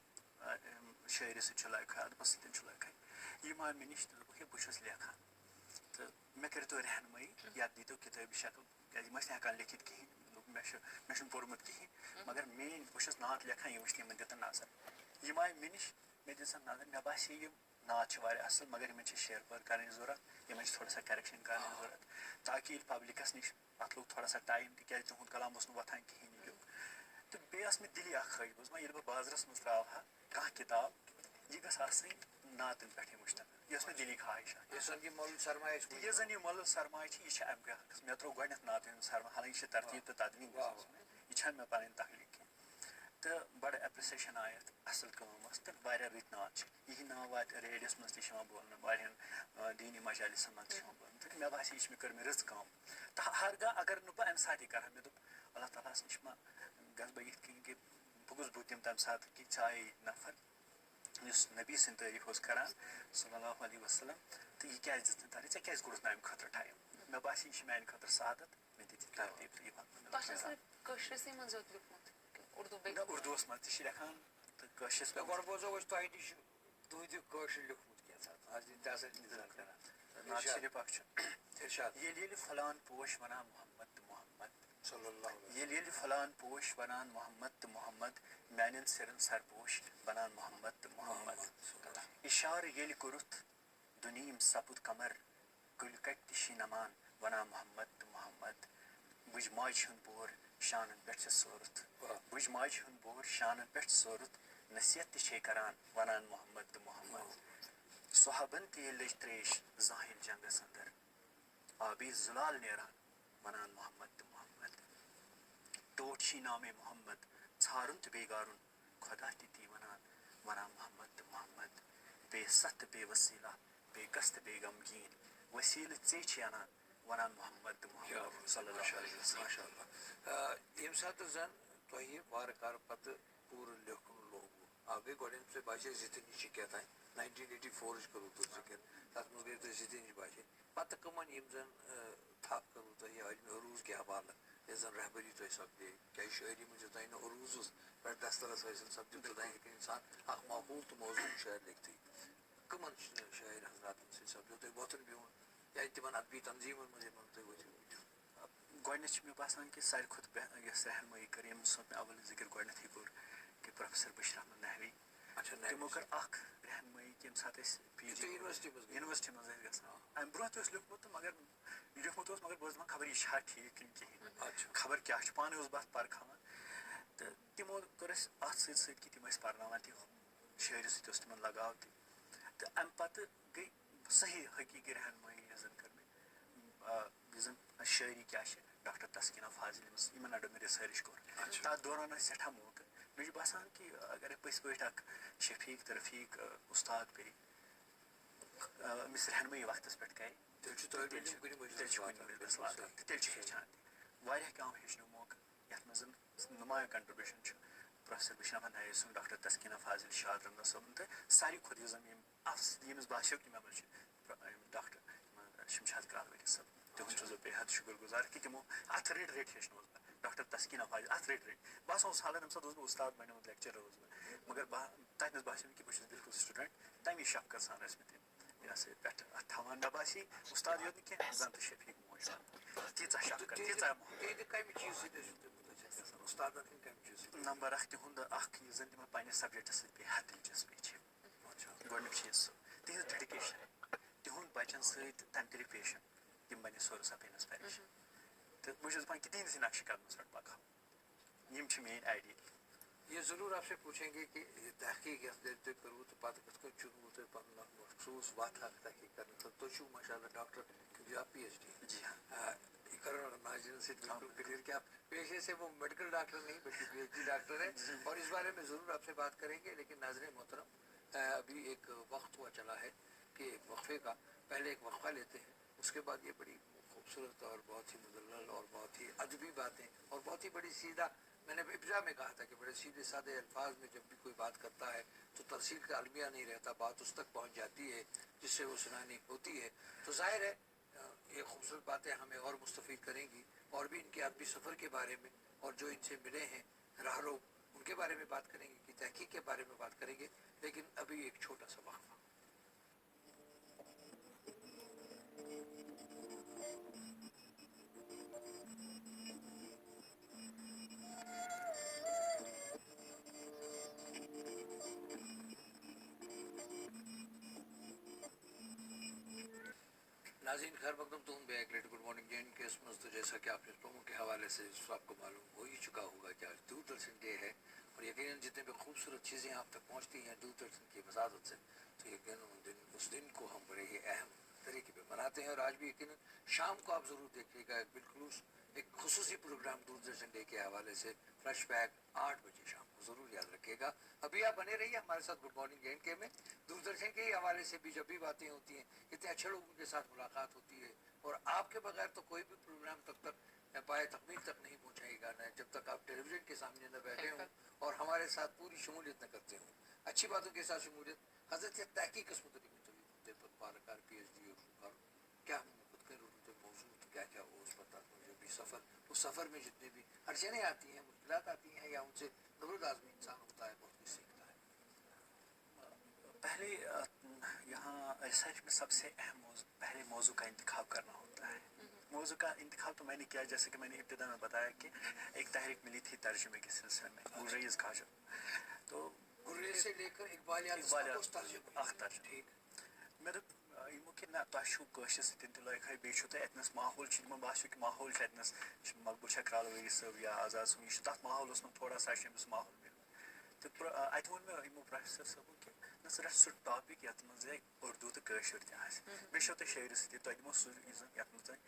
شٲعری سۭتۍ چھُ لٲگۍ ادبس سۭتۍ چھُ لٲگۍ یِم آے مےٚ نِش تہٕ دوٚپُکھ ہے بہٕ چھُس لیکھان تہٕ مےٚ کٔرِتو رہنمٲیی یتھ دیٖتو کِتٲبہِ شکل کیٛازِ یِم ٲسۍ نہٕ ہٮ۪کان لیکھِتھ کِہیٖنۍ دوٚپ مےٚ چھُنہٕ پوٚرمُت کِہیٖنۍ مگر بہٕ چھُس نعت لیکھان یہِ وٕچھتہٕ یِمن دِتہٕ نظر. یِم آے مےٚ نِش مےٚ دِژ اتھ نظر مےٚ باسے یِم نعت چھِ واریاہ اصٕل مگر یِمن چھِ شعر پٲر کرٕنۍ ضوٚرتھ یِمن چھِ تھوڑا سا کریکشن کرنٕچ ضوٚرتھ تاکہِ ییٚلہِ پبلکس نِش اتھ لوٚگ تھوڑا سا ٹایم تِکیٛازِ تِہُنٛد کلام اوس نہٕ وۄتھان کِہیٖنۍ یہِ لیوٚکھ تہٕ بیٚیہِ ٲس مےٚ دِلی اکھ خٲہِش ییٚلہِ بہٕ بازرس منٛز تراوہا کانٛہہ کِتاب یہِ گٔژھ آسٕنۍ نعتن پٮ۪ٹھٕے مُشتمل یہِ ٲس مےٚ دِلی خواہِش اکھ. یُس زن یہِ مۄلُل سرمایہِ چھِ یہِ چھِ امہِ حقس مےٚ ترٛوو گۄڈنٮ۪تھ نعتہِ ہُنٛد سرمایہِ حالانکہِ یہِ چھِ ترتیٖب تہٕ تدویٖن یہِ چھَنہٕ مےٚ پنٕنۍ تخلیٖق کینٛہہ تہٕ بڑٕ ایپرِسیشن آیہِ اتھ اصٕل کٲم ٲس تہٕ واریاہ رٕتۍ نعت چھِ یِہنٛدۍ ناو واتہِ ریڈیوس منٛز تہِ چھِ یِوان بولنہٕ واریاہن دیٖنی مجالسن منٛز تہِ چھِ یِوان بولنہٕ تہٕ مےٚ باسے یہِ چھِ مےٚ کٔر مےٚ رٕژ کٲم تہٕ ہرگاہ اگر نہٕ بہٕ امہِ ساتہٕ یہِ کرٕ ہا مےٚ دوٚپ اللہ تعالیٰ ہس نِش ما گژھٕ بہٕ یِتھ کٔنۍ کہِ بہت بہت تم تمہ سات کہ ژاے نفر یس نبی سٕنٛدۍ تعریٖف اوس کران صلی اللہ علیہ وسلم تہٕ یہِ کیٛازِ دِژ نہٕ تعریٖف ژےٚ کیٛازِ کوٚرُتھ نہٕ اَمہِ خٲطرٕ ٹایم مےٚ باسے یہِ چھِ میٛانہِ خٲطرٕ سعادت مےٚ دِتۍ ترتیٖب تہٕ یہِ تۄہہِ چھا صرف کٲشرِسٕے منٛز یوت لیوٗکھمُت اُردو بیٚیہِ اُردوٗوَس منٛز تہِ چھِ لیکھان تہٕ کٲشرِس تہٕ گۄڈٕ بوزو أسۍ تۄہہِ نِش تُہُنٛدِ کٲشُر لیوٚکھمُت کینٛژھا آز تہِ ہسا چھِ نِظام کران نعت شریٖف اکھ چھُ ارشاد ییٚلہِ ییٚلہِ پھلان پوش وَنان محمد تہٕ محمد صلی اللہ علیہ ییٚلہِ ییٚلہِ پھلان پوش وَنان محمد تہٕ محمد میانٮ۪ن سِرن سرپوش بنان محمد تہٕ محمد اِشارٕ ییٚلہِ کوٚرُتھ دُنیٖم سپُد قمر کُلۍ کٹہِ تہِ چھی نمان وَنان محمد تہٕ محمد بٕجہِ ماجہِ ہُنٛد بور شانن پٮ۪ٹھ چھِ سورُتھ بٕجہِ ماجہِ ہُنٛد بور شانن پٮ۪ٹھ سورُتھ نصیحت تہِ چھے کران وَنان محمد تہٕ محمد صحابن تہِ ییٚلہِ لٔج تریش زانٛہہ ییٚلہِ جنگس انٛدر آبی زُلال نیران وَنان محمد تہٕ محمد ٹوٹھ چھی نامے محمد ژھارُن تہٕ بیٚیہِ گارُن خۄدا تہِ تی وَنان وَنان محمد تہٕ محمد بیٚیہِ سَتھ تہٕ بیٚیہِ وسیٖلا بیٚیہِ کس تہٕ بیٚیہِ غمگیٖن ؤسیٖلہٕ ژے چھِ اَنان وَنان محمد تہٕ محمد صلی اللہ علیہ وسلم ماشاء اللہ ییٚمہِ ساتہٕ زن تۄہہِ وارٕ کارٕ پتہٕ پوٗرٕ لیکھُن لوگوٕ اکھ گٔے گۄڈٕ تۄہہِ باسے زِتھنٕچ چھِ کیٛاہ تانۍ 1984 کوٚروٕ تۄہہِ ذِکر تتھ منٛز گٔے تۄہہِ زِتھنٕچ باسے پتہٕ کٕمن یِم زن تھپھ کٔروٕ تۄہہِ عالمِ عروٗز کہِ حوالہٕ یۄس زن رہبری تۄہہِ سپدے کیٛازِ شٲعری منٛز چھُ تۄہہِ نہٕ عروٗزس پٮ۪ٹھ دسترس حٲصِل سپدِ توٚتانۍ ہیٚکہِ اِنسان اکھ معقوٗل تہٕ موضوٗع شٲعر لیکھتھٕے کٕمن شٲعر حضراتن سۭتۍ سپدیو تۄہہِ وۄتھُن بِہُن یا تِمن ادبی تنظیٖمن منٛز یِمن تُہۍ ؤتھِو گۄڈٕنیٚتھ چھُ مےٚ باسان کہِ ساروی کھۄتہٕ یۄس رہنمٲیی کٔر ییٚمہِ سۭتۍ مےٚ اول ذِکر گۄڈٕنیٚتھٕے کوٚر کہِ پروفیسر بشیٖر احمد نحوی تِمو کٔر اکھ رہنمٲیی کہِ ییٚمہِ ساتہٕ أسۍ پی جی یونیورسٹی منٛز ٲسۍ گژھان امہِ برونٛہہ تہِ اوس لیوٗکھمُت تہٕ مگر لیوٗکھمُت اوس مگر بہٕ اوسُس دپان خبر یہِ چھا ٹھیٖک کِنہٕ کِہیٖنۍ خبر کیٛاہ چھُ پانہٕ اوسُس بہٕ اتھ پرکھاوان تہٕ تِمو کوٚر اَسہِ اتھ سۭتۍ سۭتۍ کہِ تِم ٲسۍ پرناوان تہِ شٲعری سۭتۍ اوس تِمن لگاو تہِ تہٕ امہِ پتہٕ گٔے صحیح حقیٖقی رہنمٲیی یۄس زن کٔر مےٚ یُس زن شٲعری کیٛاہ چھِ ڈاکٹر تسکیٖنا فاضل یِمن اڈو مےٚ رِسٲرٕچ کوٚر تتھ دوران ٲسۍ سٮ۪ٹھاہ موقعہٕ مےٚ چھُ باسان کہِ اگر پٔزۍ پٲٹھۍ اکھ شفیٖق تہٕ رفیٖق اُستاد پیٚیہِ أمِس رہنمٲیی وقتس پٮ۪ٹھ کرِ تیٚلہِ چھُ کُنہِ مٔجلِس واتان تہٕ تیٚلہِ چھُ ہیٚچھان تہِ واریاہ کینٛہہ آو ہیٚچھنُک موقعہٕ یتھ منٛز زن نُمایاں کنٹربیوٗشن چھُ پروفیسر بشیٖر احمد نحوی سُنٛد ڈاکٹر تسکیٖنا فاضل شاد رمدان صٲبُن تہٕ ساروی کھۄتہٕ یُس زن ییٚمِس باسیو کہِ مےٚ منٛز چھِ ڈاکٹر شمشاد کالوری صٲب تِہُنٛد چھُس بہٕ بے حد شُکر گُزار کہِ تِمو اتھ رٔٹۍ ہیٚچھنووُس بہٕ ڈاکٹر تسکیٖنا فاضل اتھ رٔٹۍ بہٕ ہسا اوسُس حالانٛکہِ تَمہِ ساتہٕ اوسُس بہٕ اُستاد بنیومُت لیکچرر اوسُس بہٕ مگر تتہِ نس باسیو مےٚ کہِ بہٕ چھُس بِلکُل سٹوٗڈنٛٹ تمی شفقت سان ٲسۍ مےٚ تِم یہِ ہسا پٮ۪ٹھٕ اتھ تھاوان مےٚ باسے اُستاد یوت نہٕ کینٛہہ زن تہٕ شفیٖق موج تیٖژاہ شفقت تیٖژاہ نمبر اکھ تِہُنٛد اکھ یُس زن تِمن پننِس سبجکٹس سۭتۍ بے حد دلچسپی چھِ گۄڈنیُک چیٖز سُہ تِہنٛز ڈیڈِکیشن تِہُنٛد بچن سۭتۍ تمہِ طریٖقہٕ پیش تِم بنے سورس آف انسپریشن تہٕ بہٕ چھُس دپان کہِ تِہنٛدسٕے نقشہِ قدمس پٮ۪ٹھ پکہو یِم چھِ میٲنۍ آیڈیل یہ ضروٗر آپ سے پوچھیں گے کہ تحقیق یتھ دِل تُہۍ کٔروٕ تہٕ پتہٕ کِتھ کٔنۍ چُنوٕ تۄہہِ پنُن اکھ مخصوٗص وتھ اکھ تحقیق کرنہٕ خٲطرٕ تُہۍ چھُو ماشاء اللہ ڈاکٹر کیونکہ آپ پی ایچ ڈی جی ہاں یہ کرو ناظرین سے بالکل کلیئر کہ آپ پیشے سے وہ میڈیکل ڈاکٹر نہیں بلکہ پی ایچ ڈی ڈاکٹر ہے اور اس بارے میں ضرور آپ سے بات کریں گے لیکن ناظرین محترم ابھی ایک وقت ہوا چلا ہے کہ ایک وقفے کا پہلے ایک وقفہ لیتے ہیں اس کے بعد یہ بڑی خوبصورت اور بہت ہی مدلل اور بہت ہی ادبی باتیں اور بہت ہی بڑی سیدھا میں نے ابتدا میں کہا تھا کہ بڑے سیدھے سادے الفاظ میں جب بھی کوئی بات کرتا ہے تو ترسیل کا المیہ نہیں رہتا بات اس تک پہنچ جاتی ہے جس سے وہ سنانی ہوتی ہے تو ظاہر ہے یہ خوبصورت باتیں ہمیں اور مستفید کریں گی اور بھی ان کے ادبی سفر کے بارے میں اور جو ان سے ملے ہیں راہرو ان کے بارے میں بات کریں گے کہ تحقیق کے بارے میں بات کریں گے لیکن ابھی ایک چھوٹا سا وقفہ ناظرین خیر مقدم تو بے ایک گڈ مارننگ جین کے اس منز تو جیسا کہ آپ نے پرومو کے حوالے سے آپ کو معلوم ہو ہی چکا ہوگا کہ آج دوردرشن ڈے ہے اور یقیناً جتنے بھی خوبصورت چیزیں آپ تک پہنچتی ہیں دوردرشن کی وزارت سے تو یقیناً اس دن کو ہم بڑے ہی اہم طریقے پہ مناتے ہیں اور آج بھی یقیناً شام کو آپ ضرور دیکھیے گا ایک خصوصی پروگرام دوردرشن ڈے کے حوالے سے فلیش بیک 8 بجے شام کو ضرور یاد رکھیے گا ابھی آپ بنے رہیے ہمارے ساتھ گڈ مارننگ جین کے میں دوردرشن کے ہی حوالے سے بھی جب بھی باتیں ہوتی ہیں اتنے اچھے لوگوں کے ساتھ ملاقات ہوتی ہے اور آپ کے بغیر تو کوئی بھی پروگرام تب تک پائے تکمیل تک نہیں پہنچائے گا نہ جب تک آپ ٹیلی ویژن کے سامنے نہ بیٹھے ہوں اور ہمارے ساتھ پوری شمولیت نہ کرتے ہوں. اچھی باتوں کے ساتھ شمولیت حضرت تحقیق قسم طریقے پالکار پی ایچ ڈی اور کیا خود کے موضوع کیا کیا وہ اس پر جو بھی سفر اس سفر میں جتنے بھی اڑچنیں آتی ہیں مشکلات آتی ہیں یا ان سے نبرد آزمی انسان ہوتا ہے بہت کچھ سیکھتا ہے. پہلے یہاں ریسرچ میں سب سے اہم پہلے موضوع کا انتخاب کرنا ہوتا ہے. موضوع کا انتخاب تو میں نے کیا جیسے کہ میں نے ابتدا میں بتایا کہ ایک تحریک ملی تھی ترجمے کے سلسلے میں گلریز خواجہ تو گلریز سے لے کر اقبال اختر مے دوٚپ یِمو کہِ نہ تۄہہِ چھُو کٲشِر سۭتۍ تہِ لٲگۍ بیٚیہِ چھُو تۄہہِ اَتِنَس ماحول چھُ یِمن باسیو کہِ ماحول چھُ اَتِنَس مقبوٗل شاہ کرالوی صٲب یا آزاد صٲب یہِ چھُ تَتھ ماحولَس منٛز تھوڑا سا چھُ أمِس ماحول میلمُت تہٕ اَتہِ ووٚن مےٚ یِمو پروفیسر صٲبو کہِ نہ ژٕ رَٹ سُہ ٹاپِک یَتھ منٛز اُردو تہٕ کٲشُر تہِ آسہِ بیٚیہِ چھو تۄہہِ شٲعری سۭتی تۄہہِ دِمو سُہ یُس زَن یَتھ منٛز تۄہہِ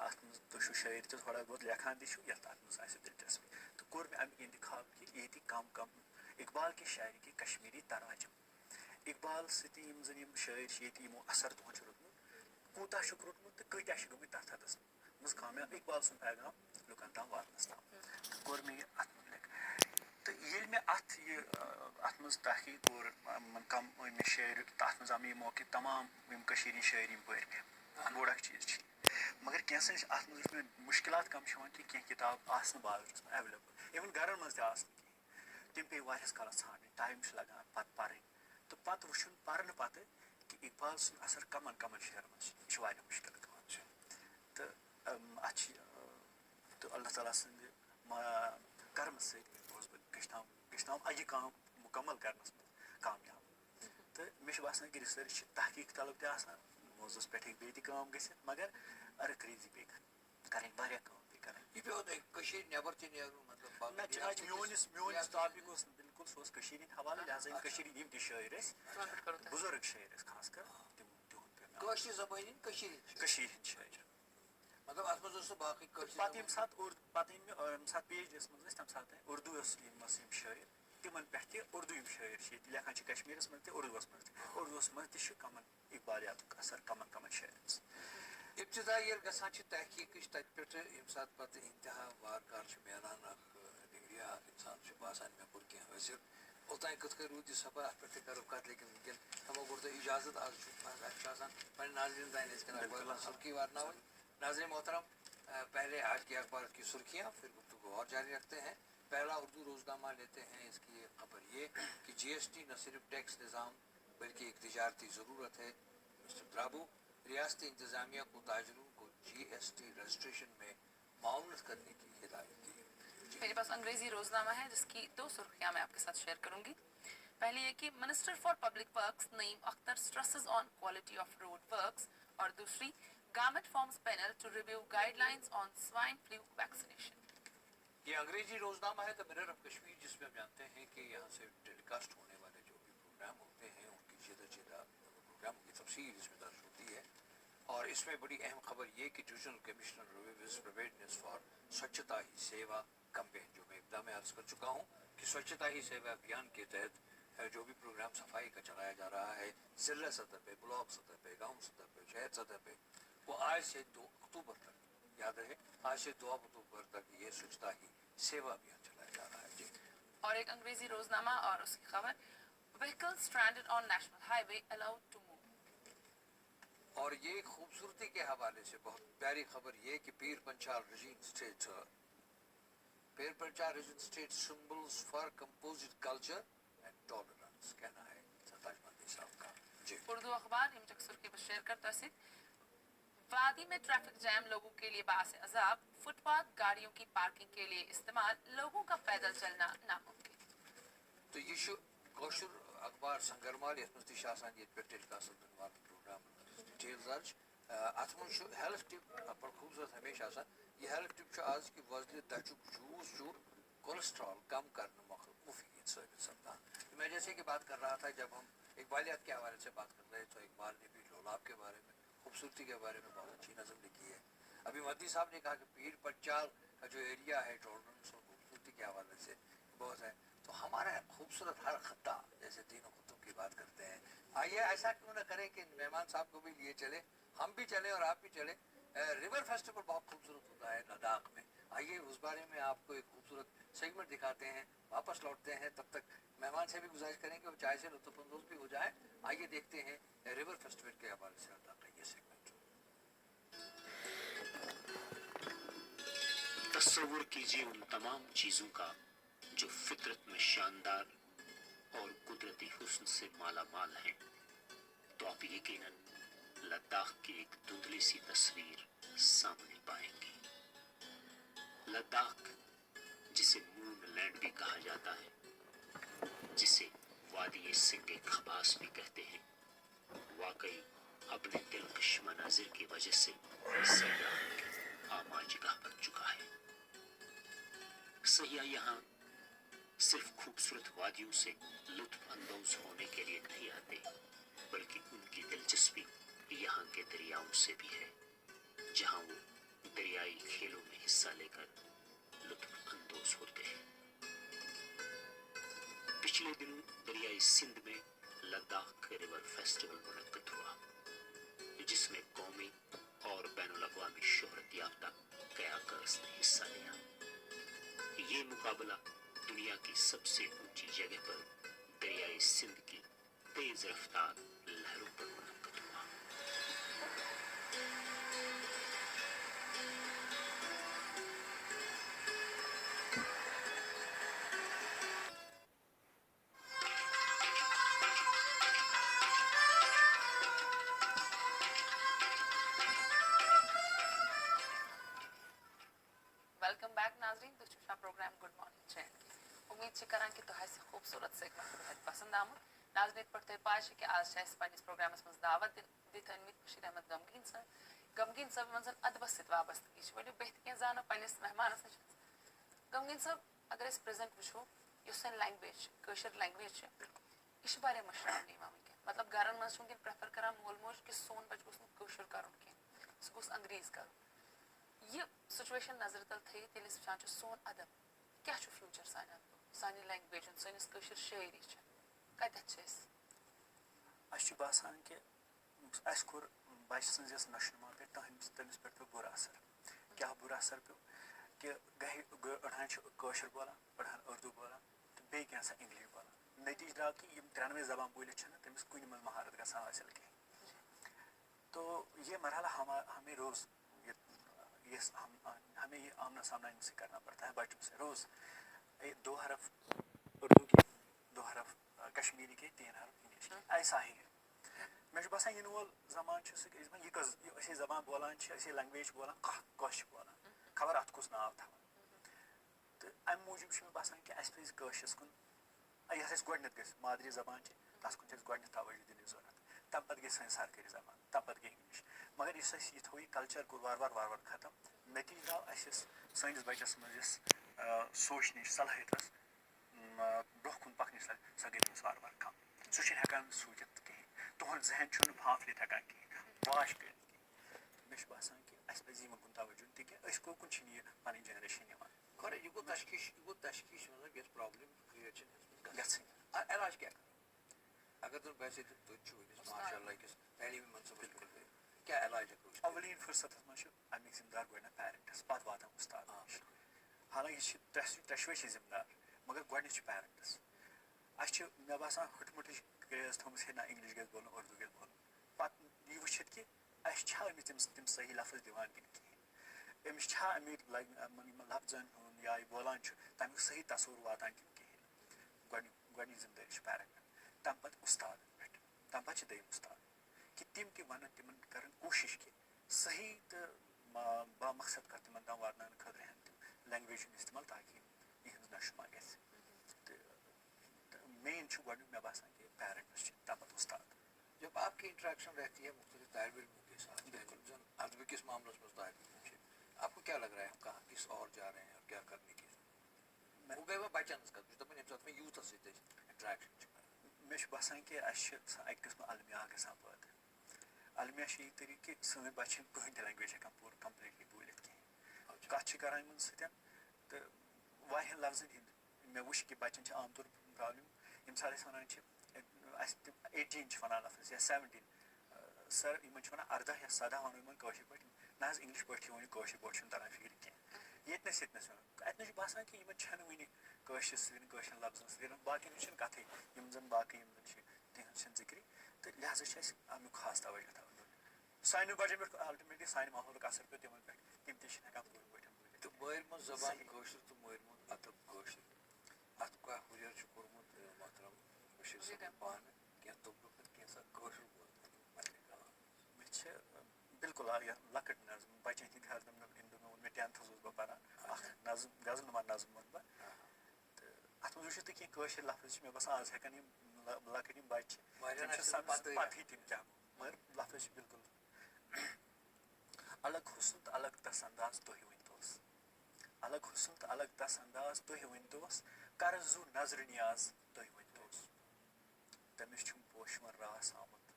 اَتھ منٛز تُہۍ چھُو شٲعری تہِ تھوڑا بہت لیکھان تہِ چھُو یَتھ اَتھ منٛز آسہِ دِلچسپی تہٕ کوٚر مےٚ اَمیُک اِنتخاب کہِ ییٚتہِ کم کم اقبال کی شاعری کے کشمیری تراجم اقبال سۭتی یِم زَن یِم شٲعر چھِ ییٚتہِ یِمو اثر تُہُنٛد چھُ روٚٹمُت کوٗتاہ چھُکھ روٚٹمُت تہٕ کۭتیاہ چھِ گٔمٕتۍ تَتھ حدس منٛز کامیاب اقبال سُنٛد پیغام لُکن تام واتنَس تام تہٕ کوٚر مےٚ یہِ اَتھ مُتعلِق تہٕ ییٚلہِ مےٚ اَتھ منٛز تحقیٖق کوٚر کم مےٚ شٲعری تَتھ منٛز آو مےٚ یہِ موقعہٕ تمام یِم کٔشیٖرِ ہِنٛدۍ شٲعری یِم پٔرۍ مےٚ گۄڈٕ اکھ چیٖز چھِ مگر کینٛژھن چھِ اَتھ منٛز وٕچھ مےٚ مُشکلات کم چھِ یِوان کہِ کینٛہہ کِتاب آسنہٕ باوجوٗد چھِ ایویلیبٕل اِوٕن گرن منٛز تہِ آسنہٕ کِہیٖنۍ تِم پیٚیہِ واریاہس کالس ژھانڈٕنۍ ٹایم چھُ لگان پتہٕ پرٕنۍ تہٕ پتہٕ وٕچھُن پرنہٕ پتہٕ کہِ اقبال سُنٛد اثر کمن کمن شعرن منٛز چھُ یہِ چھُ واریاہ مُشکل گژھان تہٕ اَتھ چھِ تہٕ اللہ تعالیٰ سٕنٛدِ کرمہٕ سۭتۍ گوس بہٕ گٔژھناوُم اَجہِ کٲم مُکمل کرنس منٛز کامیاب تہٕ مےٚ چھُ باسان کہِ رِسٲرٕچ چھِ تحقیٖق طلب تہِ آسان موضوٗعس پٮ۪ٹھ ہیٚکہِ بیٚیہِ تہِ کٲم گٔژھِتھ مگر رٕکھ ریٖزی پیٚیہِ کرٕنۍ واریاہ کٲم پیٚیہِ کرٕنۍ یہِ پیٚو تۄہہِ کٔشیٖرِ نٮ۪بر تہِ نیرُن مطلب میون یُس ٹاپِک اوس بِلکُل سُہ اوس کٔشیٖرِ ہِنٛدۍ حوالہٕ لہٰذا یِم کٔشیٖرِ ہِنٛدۍ یِم تہِ شٲعر ٲسۍ بُزرٕگ شٲعر ٲسۍ خاص کر کٲشرِ زبٲنۍ ہِنٛدۍ کٔشیٖرِ ہِنٛدۍ شٲعر مطلب اَتھ منٛز اوس نہٕ باقٕے پتہٕ ییٚمہِ ساتہٕ پتہٕ ییٚمہِ ساتہٕ پی ایچ ڈی یس منٛز ٲسۍ تَمہِ ساتہٕ اُردو ٲس یِم شٲعر تِمن پٮ۪ٹھ تہِ اُردو یِم شٲعر چھِ ییٚتہِ لیکھان چھِ کشمیٖرس منٛز تہِ اُردوٗوس منٛز تہِ اُردوٗوس منٛز تہِ چھُ کمن اقبالیاتُک اثر کمن کمن شٲعرن منٛز ابتدا ییٚلہِ گژھان چھِ تحقیٖقٕچ تَتہِ پٮ۪ٹھٕ ییٚمہِ ساتہٕ پتہٕ اِنتہا وار کار چھُ میلان اکھ ڈگری اکھ اِنسان چھُ باسان مےٚ کوٚر کینٛہہ حٲصِل اوٚتانۍ کِتھ کٔنۍ روٗد یہِ سفر اَتھ پٮ۪ٹھ تہِ کرو کتھ لیکن وٕنکٮ۪ن ہٮ۪مو گۄڈٕ تۄہہِ اِجازت آز چھُ اَسہِ چھُ آسان پنٕنہِ ناظریٖن تانۍ أسۍ کران سُرخی واتناوٕنۍ ناظرین محترم پہلے آج کے اخبار کی سرخیاں پھر گفتگو اور جاری رکھتے ہیں پہلا اردو روزنامہ لیتے ہیں اس کی خبر یہ کہ جی ایس ٹی نہ صرف ٹیکس نظام بلکہ ایک تجارتی ضرورت ہے. مسٹر درابو ریاستی انتظامیہ کو تاجروں کو جی ایس ٹی رجسٹریشن میں معاونت کرنے کی ہدایت دی. میرے پاس انگریزی روزنامہ ہے جس کی 2 سرخیاں میں آپ کے ساتھ شیئر کروں گی. پہلی یہ کہ minister for public works Naeem Akhtar stresses on quality of road works اور دوسری government forms panel to review guidelines on swine flu vaccination. یہ انگریزی روزنامہ ہے دا مرر آف کشمیر جس میں ہم جانتے ہیں کہ یہاں سے ٹیلی کاسٹ ہونے والے جو بھی پروگرام ہوتے ہیں ان کی جدہ پروگراموں کی تفصیل اس میں درج ہوتی ہے اور اس میں بڑی اہم خبر یہ کہ divisional commissioner reviews preparedness for Swachhta he Seva campaign جو میں ابتدا میں عرض کر چکا ہوں کہ سوچھتا ہی سیوا ابھیان کے تحت جو بھی پروگرام صفائی کا چلایا جا رہا ہے ضلع سطح پہ بلاک سطح پہ گاؤں سطح پہ شہر سطح پہ وہ آج سے 2 اکتوبر تک یاد رہے آج سے 2 اکتوبر تک یہ سوچھتا ہی سیوا ابھیان چلایا جا رہا ہے. جی اور ایک انگریزی روزنامہ اور اس کی خبر vehicle stranded on national highway allowed to move. اور یہ خوبصورتی کے حوالے سے بہت پیاری خبر یہ کہ Pir Panjal region state symbols for composite culture and tolerance کہنا ہے ستاج مندی صاحب کا. جی اردو اخبار یمچک سرخی بس شیئر کرتا ہے وادی میں ٹریفک جام لوگوں کے لیے باعث عذاب فٹ پاتھ گاڑیوں کی پارکنگ کے لیے استعمال لوگوں کا پیدل چلنا ناممکن. تو یہ کٲشُر اخبار سنگرمال یتھ منٛز تہِ چھِ آسان ییٚتہِ پٮ۪ٹھ ٹیلی کاسٹ دِنہٕ والٮ۪ن پروگرام ڈِٹیل درج اتھ منٛز چھُ ہیلتھ ٹِپ بڑٕ خوٗبصوٗرت ہمیشہِ آسان یہ ہیلتھ ٹِپ چھُ آز کہِ وۄزلہِ دَچھُک جوٗس چھُ کولیسٹرال کم کرنے مفید ثابت سپدان. میں جیسے کہ بات کر رہا تھا جب ہم اقبالیات کے حوالے سے بات کر رہے تو اقبال نے بھی لولاب کے بارے میں خوبصورتی کے بارے میں بہت اچھی نظم لکھی ہے. ابھی مدی صاحب نے کہا کہ پیر پنچال کا جو ایریا ہے ٹالرنس اور خوبصورتی کے حوالے سے بہت ہے تو ہمارا خوبصورت ہر خطہ جیسے تینوں خطوں کی بات کرتے ہیں. آئیے ایسا کیوں نہ کریں کہ مہمان صاحب کو بھی لیے چلے ہم بھی چلیں اور آپ بھی چلیں ریور فیسٹیول بہت خوبصورت ہوتا ہے لداخ میں. آئیے اس بارے میں آپ کو ایک خوبصورت سیگمنٹ دکھاتے ہیں, واپس لوٹتے ہیں. تب تک مہمان سے بھی گزارش کریں کہ وہ چائے سے لطف اندوز بھی ہو جائیں. آئیے دیکھتے ہیں ریور فیسٹیول کے حوالے سے لداخ کا یہ سیگمنٹ. تصور کیجیے ان تمام چیزوں کا جو فطرت میں شاندار اور قدرتی حسن سے مالا مال ہیں, تو آپ یقیناً لداخ کی ایک دھندلی سی تصویر سامنے پائیں گے. لداخ جسے مون لینڈ بھی کہا جاتا ہے, جسے وادی سنگ خباس بھی کہتے ہیں, واقعی اپنے دلکش مناظر کی وجہ سے سیاحوں کی آماج گاہ بن چکا ہے. سیاح یہاں صرف خوبصورت وادیوں سے لطف اندوز ہونے کے لیے نہیں آتے, بلکہ ان کی دلچسپی یہاں کے دریاؤں سے بھی ہے, جہاں وہ دریائی کھیلوں میں حصہ لے کر لطف اندوز ہوتے ہیں. پچھلے دنوں دریائی سندھ میں لداخ ریور فیسٹیول منعقد ہوا, جس میں قومی اور بین الاقوامی شہرت یافتہ کیاکرز نے حصہ لیا. یہ مقابلہ دنیا کی سب سے اونچی جگہ پر دریائے سندھ کی تیز رفتار لہروں پر منعقد ہوا. ویلکم بیک ناظرین, تو چھُ پروگرام گڈ مارننگ چین. امید چھِ کران کہ تۄہہِ آسہِ خوٗبصوٗرت سیگمنٹ تُہنٛدِ پسنٛد آمُت. ناظرین یِتھ پٲٹھۍ تۄہہِ پاے چھِ کہِ آز چھِ اَسہِ پنٛنِس پروگرامس منٛز دعوت دِتھ أنمٕتۍ بشیٖر احمد غمگیٖن صٲب. غمگیٖن صٲب منٛز ادبس سۭتۍ وابستگی چھِ. ؤلِو بہتر کینٛہہ زانو پنٛنِس مہمانس نِش. غمگیٖن صٲب, اگر أسۍ پرٛزنٛٹ وٕچھو, یُس سٲنۍ لینٛگویج چھِ, کٲشِر لینٛگویج چھِ, یہِ چھِ واریاہ مٔشراونہٕ یِوان وٕنکٮ۪ن. مطلب گرن منٛز چھِ وٕنکٮ۪ن پرٛٮ۪فر کران مول موج کہِ سون بچہٕ گوٚژھ نہٕ کٲشُر کرُن کینٛہہ, سُہ گوٚژھ انگریٖز کرُن. یہ سچویشن نظر تل تھٲیِتھ ییٚلہِ أسۍ وٕچھان چھِ سون ادب کیٛاہ چھُ فیوٗچر سانہِ ادبُک, سانہِ لینٛگویج ہُنٛد, سٲنِس کٲشِر شٲعری چھِ, کتٮ۪تھ چھِ أسۍ؟ اَسہِ چھُ باسان کہِ اَسہِ کوٚر بچہٕ سٕنٛز یۄس نشوٗما پٮ۪ٹھ تٔمِس پٮ۪ٹھ پیوٚو بُرٕ اثر. کیٛاہ بُرٕ اثر پیوٚو کہِ أڑہن چھُ کٲشُر بولان, أڑہن اُردو بولان تہٕ بیٚیہِ کینٛژھا اِنگلش بولان. نٔتیٖجہٕ درٛاو کہِ یِم ترٛٮ۪نوَے زبان بوٗلِتھ چھِنہٕ تٔمِس کُنہِ منٛز مہارت گژھان حٲصِل کِہیٖنۍ. تو یہ مرحلہ ہمیں روز ہمیں یہ آمنا سامنا ان سے کرنا پڑتا ہے بچوں سے روز. 2 حرف اردو کے, 2 حرف کشمیری کے, 3 حرف انگلش کے, ایسا ہی ہے. مےٚ چھُ باسان یِنہٕ وول زمانہٕ چھُ سُہ یہِ کۄس أسۍ زبان بولان چھِ, أسۍ لینٛگویج چھِ بولان, کۄس چھِ بولان, خبر اَتھ کُس ناو تھاوان. تہٕ اَمہِ موٗجوٗب چھُ مےٚ باسان کہِ اَسہِ پَزِ کٲشرِس کُن, یَتھ اَسہِ گۄڈٕنٮ۪تھ گژھِ مادری زبان چھِ تَتھ کُن چھِ اَسہِ گۄڈٕنٮ۪تھ توجہ دِنٕچ ضوٚرتھ. تَمہِ پَتہٕ گژھِ سٲنۍ سرکٲری زبان, تَمہِ پَتہٕ گٔے اِنگلش. مگر یُس اَسہِ یہِ تھوٚو یہِ کلچر کوٚر وارٕ وارٕ ختم. نٔتیٖجہٕ درٛاو اَسہِ سٲنِس بَچس منٛز یۄس سونٛچنٕچ صلٲحیت ٲس برٛونٛہہ کُن پکنٕچ صلٲحیت, سۄ گٔے تٔمِس وارٕ وارٕ کم. سُہ چھُنہٕ ہٮ۪کان سوٗنٛچِتھ کِہیٖنۍ, تُہُنٛد ذہن چھُنہٕ پھانٛپھلِتھ ہٮ۪کان کِہیٖنۍ, واش کٔرِتھ کِہیٖنۍ. مےٚ چھُ باسان کہِ اَسہِ پَزِ یِمن کُن توجہ دیُن, تِکیٛازِ أسۍ کوکُن چھِنہٕ یہِ پنٕنۍ جنریشن نِوان. خۄدا یہِ گوٚو تشخیٖص مطلب یۄس پرٛابلِم کِرٛیٹ چھِنہٕ گژھٕنۍ. علاج کیٛاہ کرو؟ اگر تُہۍ ویسے تُہۍ چھِو أکِس ماشاء اللہ أکِس تعلیٖمی منصوٗبس پٮ۪ٹھ, کیٛاہ علاج ہٮ۪کو أسۍ؟ اولین فرصتس منٛز چھُ اَمیُک ذِمہٕ دار گۄڈٕنٮ۪تھ پیرنٹس, پتہٕ واتان اُستاد نِش. حالانکہِ چھِ ترٛٮ۪شوَے چھِ ذِمہٕ دار, مگر گۄڈٕنٮ۪تھ چھِ پیرنٹس. اَسہِ چھِ مےٚ باسان ہٕٹمٕٹٕچ کرٛیز تھٲومٕژ ہے نہ اِنگلش گژھِ بولُن, اُردو گژھِ بولُن. پتہٕ یہِ وٕچھِتھ کہِ اَسہِ چھا أمِس تِم صحیح لفظ دِوان کِنہٕ کِہیٖنۍ, أمِس چھا اَمیُک لفظن ہُنٛد یا یہِ بولان چھُ تَمیُک صحیح تصوُر واتان کِنہٕ کِہیٖنۍ. گۄڈنِچ ذِمہٕ دٲری چھِ پیرنٹن. تَمہِ پتہٕ اُستادن پٮ۪ٹھ, تَمہِ پتہٕ چھِ دوٚیِم اُستاد کہِ تِم تہِ وَنن تِمن کرن کوٗشِش کہِ صحیح تہٕ بامقصد کَتھ تِمن تام واتناونہٕ خٲطرٕ ہٮ۪ن تِم لینٛگویج ہُنٛد اِستعمال تاکہِ یِہٕنٛز نشوٗما گژھِ. تہٕ مین چھُ گۄڈنیُک مےٚ باسان کہِ پیرنٹس چھِ, تَمہِ پتہٕ اُستاد. جب آپ کی انٹریکشن رہتی ہے مختلف طالب علموں کے ساتھ, بالکل ادب کس معاملے میں طالب علم چھِ, آپ کو کیا لگ رہا ہے ہم کہاں کس اور جا رہے ہیں اور کیا کرنے کی وہ گٔے وۄنۍ بچن ہٕنٛز کتھ, بہٕ چھُس دپان ییٚمہِ ساتہٕ وۄنۍ یوٗتھس سۭتۍ أسۍ انٹریکشن چھِ کران. مےٚ چھُ باسان کہِ اَسہِ چھِ اَکہِ قٕسمہٕ المیہ گژھان پٲدٕ. المیہ چھِ یہِ طریٖقہٕ کہِ سٲنۍ بچہِ چھِنہٕ کٕہٕنۍ تہِ لینٛگویج ہٮ۪کان پوٗرٕ کمپلیٖٹلی بوٗلِتھ کِہیٖنۍ. کتھ چھِ کران یِمن سۭتۍ تہٕ واریاہن لفظن ہِنٛدۍ مےٚ وٕچھ کہِ بچن چھِ عام طور پرابلِم, ییٚمہِ ساتہٕ أسۍ وَنان چھِ اَسہِ تِم 18 چھِ وَنان لفظ یا 17, سر یِمن چھِ وَنان 18 یا 17 وَنو یِمن کٲشِر پٲٹھۍ نہ حظ اِنٛگلِش پٲٹھۍ ؤنِو کٲشِر پٲٹھۍ چھُنہٕ تران فِکرِ کینٛہہ ییٚتنَس وَنو اَتہِ نَس چھُ باسان کہِ یِمن چھَنہٕ وٕنہِ کٲشرِس سۭتۍ کٲشرٮ۪ن لفظن سۭتۍ باقٕیَن ہٕنٛز چھِنہٕ کَتھٕے یِم زَن باقٕے یِم زَن چھِ تِہٕنٛز چھَنہٕ ذِکرِ تہٕ لہٰذا چھُ اَسہِ اَمیُک خاص توجہ تھاوُن سانیو بَچَن پٮ۪ٹھ الٹِمیٹلی سانہِ ماحولُک اثر پیوٚو تِمن پٮ۪ٹھ تِم تہِ چھِنہٕ ہٮ۪کان پوٗرٕ پٲٹھۍ بوٗلِتھ تہٕ مٲلۍ مٔنٛز زبان کٲشُر تہٕ مٲلۍ مٔنٛز اَدب کٲشُر اَتھ کانٛہہ ہُریر چھُ کوٚرمُت محترم بشیٖر صٲبن پانہٕ کینٛہہ توٚبرُک نہٕ کینٛژھا کٲشُر بولنہٕ پنٛنہِ کلام مےٚ چھِ بِلکُل لۄکٕٹ نظم بَچَن ہِنٛدۍ خٲطرٕ ووٚن مےٚ 10th اوسُس بہٕ پَران اَکھ نظم غزل نُما نظم ووٚن بہٕ تہٕ اَتھ منٛز وٕچھِو تُہۍ کینٛہہ کٲشِر لفظ چھِ مےٚ باسان آز ہٮ۪کَن یِم لۄکٕٹۍ یِم بَچہِ چھِ تِم چھِ سمجھ پَتہٕے تِم کیٛاہ گوٚو مگر لفظ چھِ بِلکُل الگ حُسن تہٕ الگ تس انداز تُہۍ ؤنۍتوس الگ حُسن تہٕ الگ تس انداز تُہۍ ؤنۍتوس قرض زو نظرِ نیاز تُہۍ ؤنۍتوس تٔمِس چھُم پوشوُن راس آمُت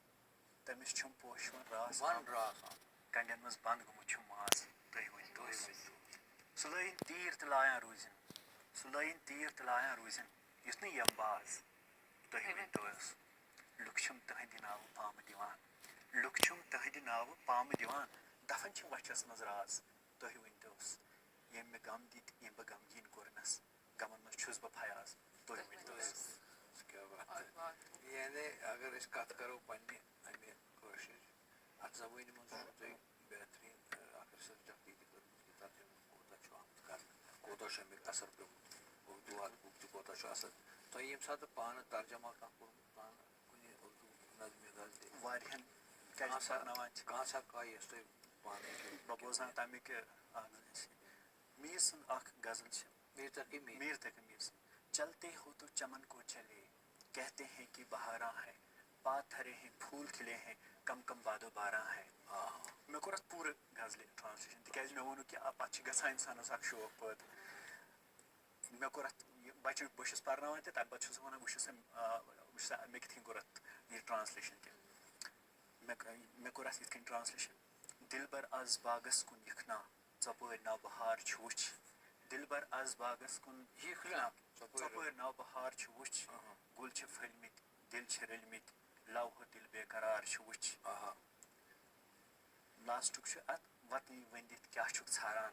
تٔمِس چھُم پوشوُن راس کَنڈٮ۪ن منٛز بنٛد گوٚمُت چھُم ماز تُہۍ ؤنۍتوس سُہ لٲیِن تیٖر تہِ لایان روٗزِن سُہ لٲیِن تیٖر تہِ لایان روٗزِن یُس نہٕ یِم باز تُہۍ ؤنۍتوس لُکھ چھِم تٕہٕنٛدِ ناوٕ پامہٕ دِوان لُکھ چھِم تٕہٕنٛدِ ناوٕ پامہٕ دِوان دَفن چھِ وَچھَس منٛز راز تُہۍ ؤنۍتوس ییٚمۍ مےٚ غم دِتۍ ییٚمۍ بہٕ غمگیٖن کوٚرنَس غمن منٛز چھُس بہٕ فیاض تُہۍ ؤنۍتوس یعنی اگر أسۍ کَتھ کَرو پنٛنہِ اَمہِ کٲشِر اَتھ زبٲنہِ منٛز چھُو تۄہہِ بہتریٖن اَکھ رِسٔرٕچ اَکھ ییٚتہِ کٔرمٕژ کہِ ترجمہٕ کوٗتاہ چھُ آمُت کَرنہٕ کوٗتاہ چھُ اَمیُک اَثر پیوٚمُت اُردو اَدبُک تہِ کوٗتاہ چھُ اَثر تۄہہِ ییٚمہِ ساتہٕ پانہٕ ترجمہ کانٛہہ کوٚرمُت پانہٕ کُنہِ اُردو نظمہِ غزلہِ واریاہن کانٛہہ سا کانٛہہ یۄس تۄہہِ پانہٕ بہٕ بوزان تَمِکۍ میٖر سٕنٛز اکھ غزل چھِ میٖر تقی میٖر تقی میٖر سٕنٛز چلتے ہو تو چمن کو چلے کہتے ہیں کہ بہاراں ہے پات ہرے ہیں پھول کھلے ہیں کم کم بادو باراں ہے مےٚ کوٚر اَتھ پوٗرٕ غزلہِ ٹرٛانسلیشن تِکیٛازِ مےٚ ووٚنُکھ کہِ پَتہٕ چھِ گژھان اِنسانَس اکھ شوق پٲدٕ مےٚ کوٚر اَتھ بَچہِ بہٕ چھُس پَرناوان تہِ تَمہِ پَتہٕ چھُس بہٕ وَنان وٕچھِو سا مےٚ کِتھ کٔنۍ کوٚر اَتھ یہِ ٹرٛانسلیشن تہِ مےٚ کوٚر اَتھ یِتھ کٔنۍ ٹرٛانسلیشن دِل بر آز باغس کُن یِکھنا ژۄپٲرۍ نو بہار چھُ وٕچھ دِل بر آز باغس کُن یِکھنا ژۄپٲرۍ نو بہار چھُ وٕچھ گُل چھِ پھٔلمٕتۍ دِل چھِ رٔلمٕتۍ لوہہٕ دِل بے قرار چھُ وٕچھ لاسٹُک چھُ اَتھ وطنی ؤنٛدِتھ کیٛاہ چھُکھ ژھاران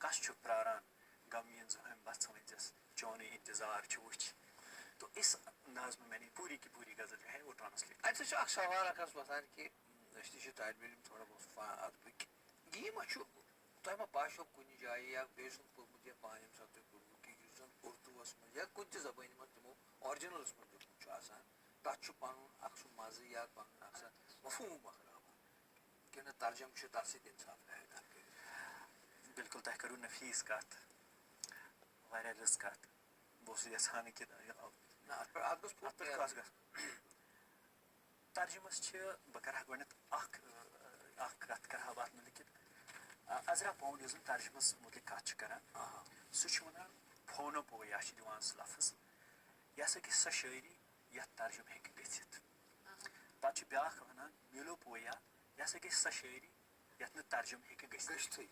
کس چھُکھ پرٛاران غمگیٖن زٕہٲنۍ بَژھ ؤنزِس چونٕے اِنتظار چھُ وٕچھ تو اِس انداز میں نے پوٗری کی پوٗری غزل جو ہے وہ ٹرانسلیٹ اَتہِ چھُ اکھ سوال اکھ حظ وۄتھان کہِ أسۍ تہِ چھِ طالبہِ علم تھوڑا بہت اَدبٕکۍ یہِ ما چھُ تۄہہِ ما باسیو کُنہِ جایہِ یا بیٚیہِ اوسُم پوٚرمُت یا پانہٕ ییٚمہِ ساتہٕ تۄہہِ پوٚرمُت کہِ یُس زَن اُردوٗوَس منٛز یا کُنہِ تہِ زبٲنہِ منٛز تِمو آرجِنَلَس منٛز لیوٗکھمُت چھُ آسان تَتھ چھُ پَنُن اکھ سُہ مَزٕ یا پَنُن اکھ سۄ مفہوٗم اکھ راوان کِنہٕ ترجمہٕ چھُ تَتھ سۭتۍ اِنصاف ہٮ۪کان کٔرِتھ بِلکُل تۄہہِ کٔرٕو نفیٖس کَتھ واریاہ رٕژ کَتھ بہٕ اوسُس یَژھان کہِ اَتھ گوٚژھ اَتھ پٮ۪ٹھ کَتھ گژھِ ترجمس چھِ بہٕ کَرٕ ہا گۄڈٕنٮ۪تھ اکھ کَتھ کَرٕ ہا بہٕ اَتھ مُتعلِق عزرا پونڈ یُس زَن ترجمس مُتعلِق کَتھ چھِ کَران سُہ چھُ وَنان فونو پویا چھِ دِوان سُہ لفظ یہِ ہسا گژھِ سۄ شٲعری یَتھ ترجُمہٕ ہیٚکہِ گٔژھِتھ پَتہٕ چھُ بیٛاکھ وَنان میلو پویا یہِ ہسا گژھِ سۄ شٲعری یَتھ نہٕ ترجُمہٕ ہیٚکہِ گٔژھِتھٕے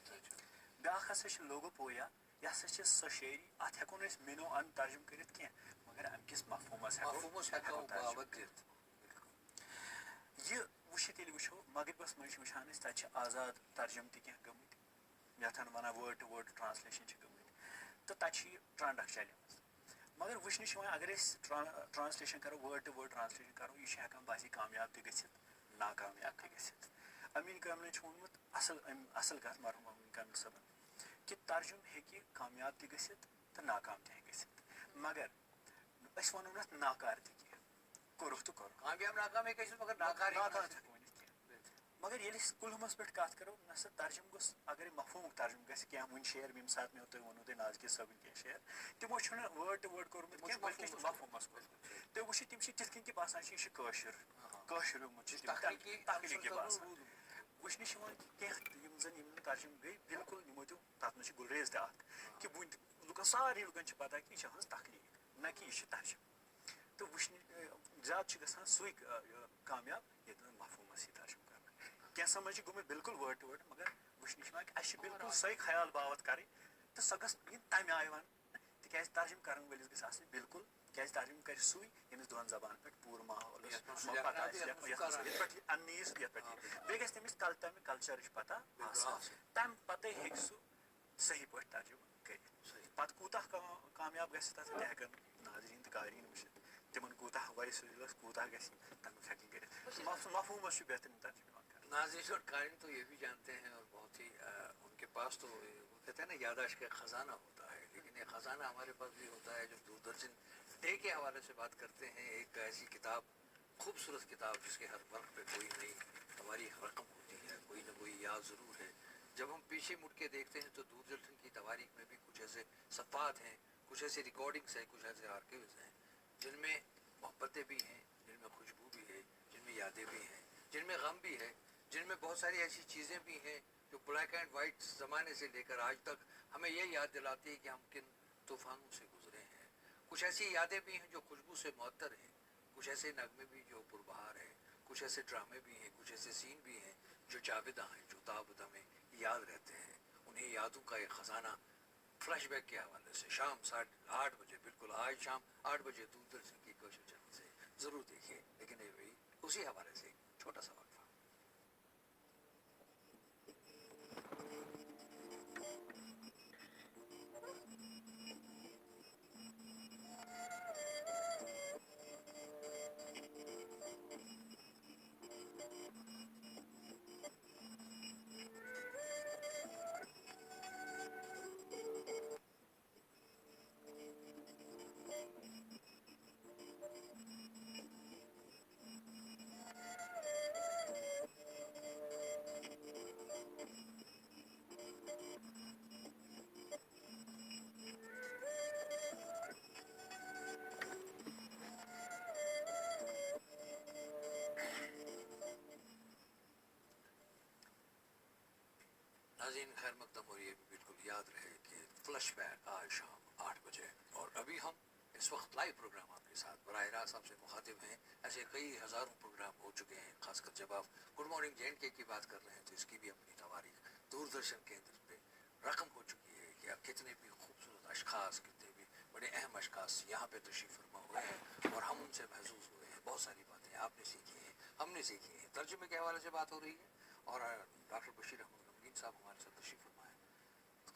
بیٛاکھ ہسا چھِ لوگو پویا یہِ ہسا چھِ سۄ شٲعری اَتھ ہٮ۪کو نہٕ أسۍ مِنو اَن ترجُمہٕ کٔرِتھ کیٚنٛہہ مگر اَمہِ کِس مفہوٗمس ہٮ۪کو یہِ وٕچھِتھ ییٚلہِ وٕچھو مغربس منٛز چھِ وٕچھان أسۍ تَتہِ چھِ آزاد ترجُمہٕ تہِ کیٚنٛہہ گٔمٕتۍ یَتھ وَنان وٲڈ ٹُو وٲڈ ٹرٛانسلیشن چھِ گٔمٕتۍ تہٕ تَتہِ چھِ یہِ ٹرٛنٛڈ اکھ چلیمٕژ مگر وٕچھنہٕ چھِ یِوان اگر أسۍ ٹرٛانسلیشن کرو وٲڈ ٹُو وٲڈ ٹرٛانسلیشن کرو یہِ چھِ ہٮ۪کان باسہِ کامیاب تہِ گٔژھِتھ ناکامیاب تہِ گٔژھِتھ امیٖن کاملن چھُ ووٚنمُت اَصٕل کَتھ مرحوٗم امیٖن کامل صٲبن کہِ ترجُمہٕ ہیٚکہِ کامیاب تہِ گٔژھِتھ تہٕ ناکام تہِ ہیٚکہِ گٔژھِتھ مگر أسۍ وَنو نہٕ اَتھ ناکار تہِ کیٚنٛہہ کوٚرُکھ تہٕ کوٚرُکھ کامیاب ناکام ہیٚکہِ ٲسِتھ مگر ناکار ہٮ۪کو ؤنِتھ کیٚنٛہہ مگر ییٚلہِ أسۍ کُلہُمس پٮ۪ٹھ کَتھ کرو نہ سا ترجُمہٕ گوٚژھ اگرے مفہوٗمُک ترجُمہٕ گژھِ کیٚنٛہہ وٕنۍ شعر ییٚمہِ ساتہٕ مےٚ تۄہہِ ووٚنوُ تۄہہِ نازکیٖر صٲبٕنۍ کیٚنٛہہ شعر تِمو چھُنہٕ وٲڈ ٹُو وٲڈ کوٚرمُت کیٚنٛہہ بٔلکہِ چھُ مفہوٗمس کوٚرمُت تُہۍ وٕچھِو تِم چھِ تِتھ کٔنۍ تہِ باسان چھِ یہِ چھُ کٲشُرمُت چھُ تخلیٖقی باسان وٕچھنہٕ چھِ یِوان کیٚنٛہہ یِم زن یِم ترجُمہٕ گٔے بِلکُل یِمو دیُت تتھ منٛز چھِ گُلریز تہِ اکھ کہِ وٕنۍ لُکن سارنٕے لُکن چھِ پتہ کہِ یہِ چھِ ہٕنٛز تخلیٖق نہ کہِ یہِ چھِ ترجمہٕ تہٕ وٕچھنہٕ زیادٕ چھُ گژھان سُے کامیاب ییٚتہِ نہٕ مفہوٗمس یی ترجمہٕ کرنہٕ کینٛژن منٛز چھِ گوٚمُت بِلکُل وٲڈ ٹُو وٲڈ مگر وٕچھنہٕ چھِ یِوان کہِ اَسہِ چھِ بِلکُل سۄے خیال باوت کَرٕنۍ تہٕ سۄ گٔژھ یِنۍ تَمہِ آیہِ وَنہٕ تِکیٛازِ ترجمہٕ کَرن وٲلِس گژھِ آسٕنۍ بِلکُل کیازِ ترجمہٕ کَرِ سُے ییٚمِس دۄن زبانن پٮ۪ٹھ پوٗرٕ ماحول یَتھ منٛز پَتہ آسہِ یَتھ منٛز یَتھ پٮ۪ٹھ یہِ اَننہٕ یی یَتھ پٮ۪ٹھ یی بیٚیہِ گژھِ تٔمِس تَمہِ کَلچَرٕچ پَتہ آسٕنۍ تَمہِ پَتَے ہیٚکہِ سُہ صحیح پٲٹھۍ ترجمہٕ کٔرِتھ پَتہٕ کوٗتاہ کامیاب گژھِ تَتھ تہِ ہٮ۪کَن ناظریٖن تہٕ قاریٖن وٕچھِتھ تِمن کوٗتاہ وایہِ سُجلَس کوٗتاہ گژھِ تَمیُک ہٮ۪کن کٔرِتھ مفہوٗمَس چھُ بہتریٖن ترجمہٕ یِوان کرنہٕ. ناظرین اور قارئین تو یہ بھی جانتے ہیں اور بہت ہی ان کے پاس تو وہ کہتے ہیں نا یادداشت کا خزانہ ہوتا ہے, لیکن یہ خزانہ ہمارے پاس بھی ہوتا ہے. جب دوردرشن ڈے کے حوالے سے بات کرتے ہیں, ایک ایسی کتاب, خوبصورت کتاب جس کے ہر ورق پہ کوئی نئی تواریخ رقم ہوتی ہے, کوئی نہ کوئی یاد ضرور ہے. جب ہم پیچھے مڑ کے دیکھتے ہیں تو دوردرشن کی تواریخ میں بھی کچھ ایسے صفحات ہیں, کچھ ایسے ریکارڈنگس ہیں, کچھ ایسے آرکیوز ہیں جن میں محبتیں بھی ہیں, جن میں خوشبو بھی ہے, جن میں یادیں بھی ہیں, جن میں غم بھی ہے, جن میں بہت ساری ایسی چیزیں بھی ہیں جو بلیک اینڈ وائٹ زمانے سے لے کر آج تک ہمیں یہ یاد دلاتی ہے کہ ہم کن طوفانوں سے گزرے ہیں. کچھ ایسی یادیں بھی ہیں جو خوشبو سے معطر ہیں, کچھ ایسے نغمے بھی جو پربہار ہیں, کچھ ایسے ڈرامے بھی ہیں, کچھ ایسے سین بھی ہیں جو جاوداں ہیں, جو تابد ہمیں یاد رہتے ہیں. انہیں یادوں کا ایک خزانہ فلیش بیک کے حوالے سے شام 8:30 بجے, بالکل آج شام 8 بجے دوردرشن کی کوشش چینل سے ضرور دیکھیے. لیکن یہ بھی اسی حوالے سے ایک چھوٹا سا وقفہ. ناظرین خیر مقدم, اور یہ بھی بالکل یاد رہے کہ فلش بیک آج شام 8 بجے. اور ابھی ہم اس وقت لائیو پروگرام آپ کے ساتھ براہ راست آپ سے مخاطب ہیں. ایسے کئی ہزاروں پروگرام ہو چکے ہیں, خاص کر جب آپ گڈ مارننگ JNK کی بات کر رہے ہیں تو اس کی بھی اپنی تواریخ دوردرشن کیندر پہ رقم ہو چکی ہے کہ اب کتنے بھی خوبصورت اشخاص, کتنے بھی بڑے اہم اشخاص یہاں پہ تشریف فرما ہوئے ہیں اور ہم ان سے محظوظ ہوئے ہیں. بہت ساری باتیں آپ نے سیکھی ہیں, ہم نے سیکھی ہیں. ترجمے کے حوالے سے بات ہو رہی ہے اور ڈاکٹر بشیر احمد غمگین صاحب ہمارے ساتھ تشریف فرما ہے.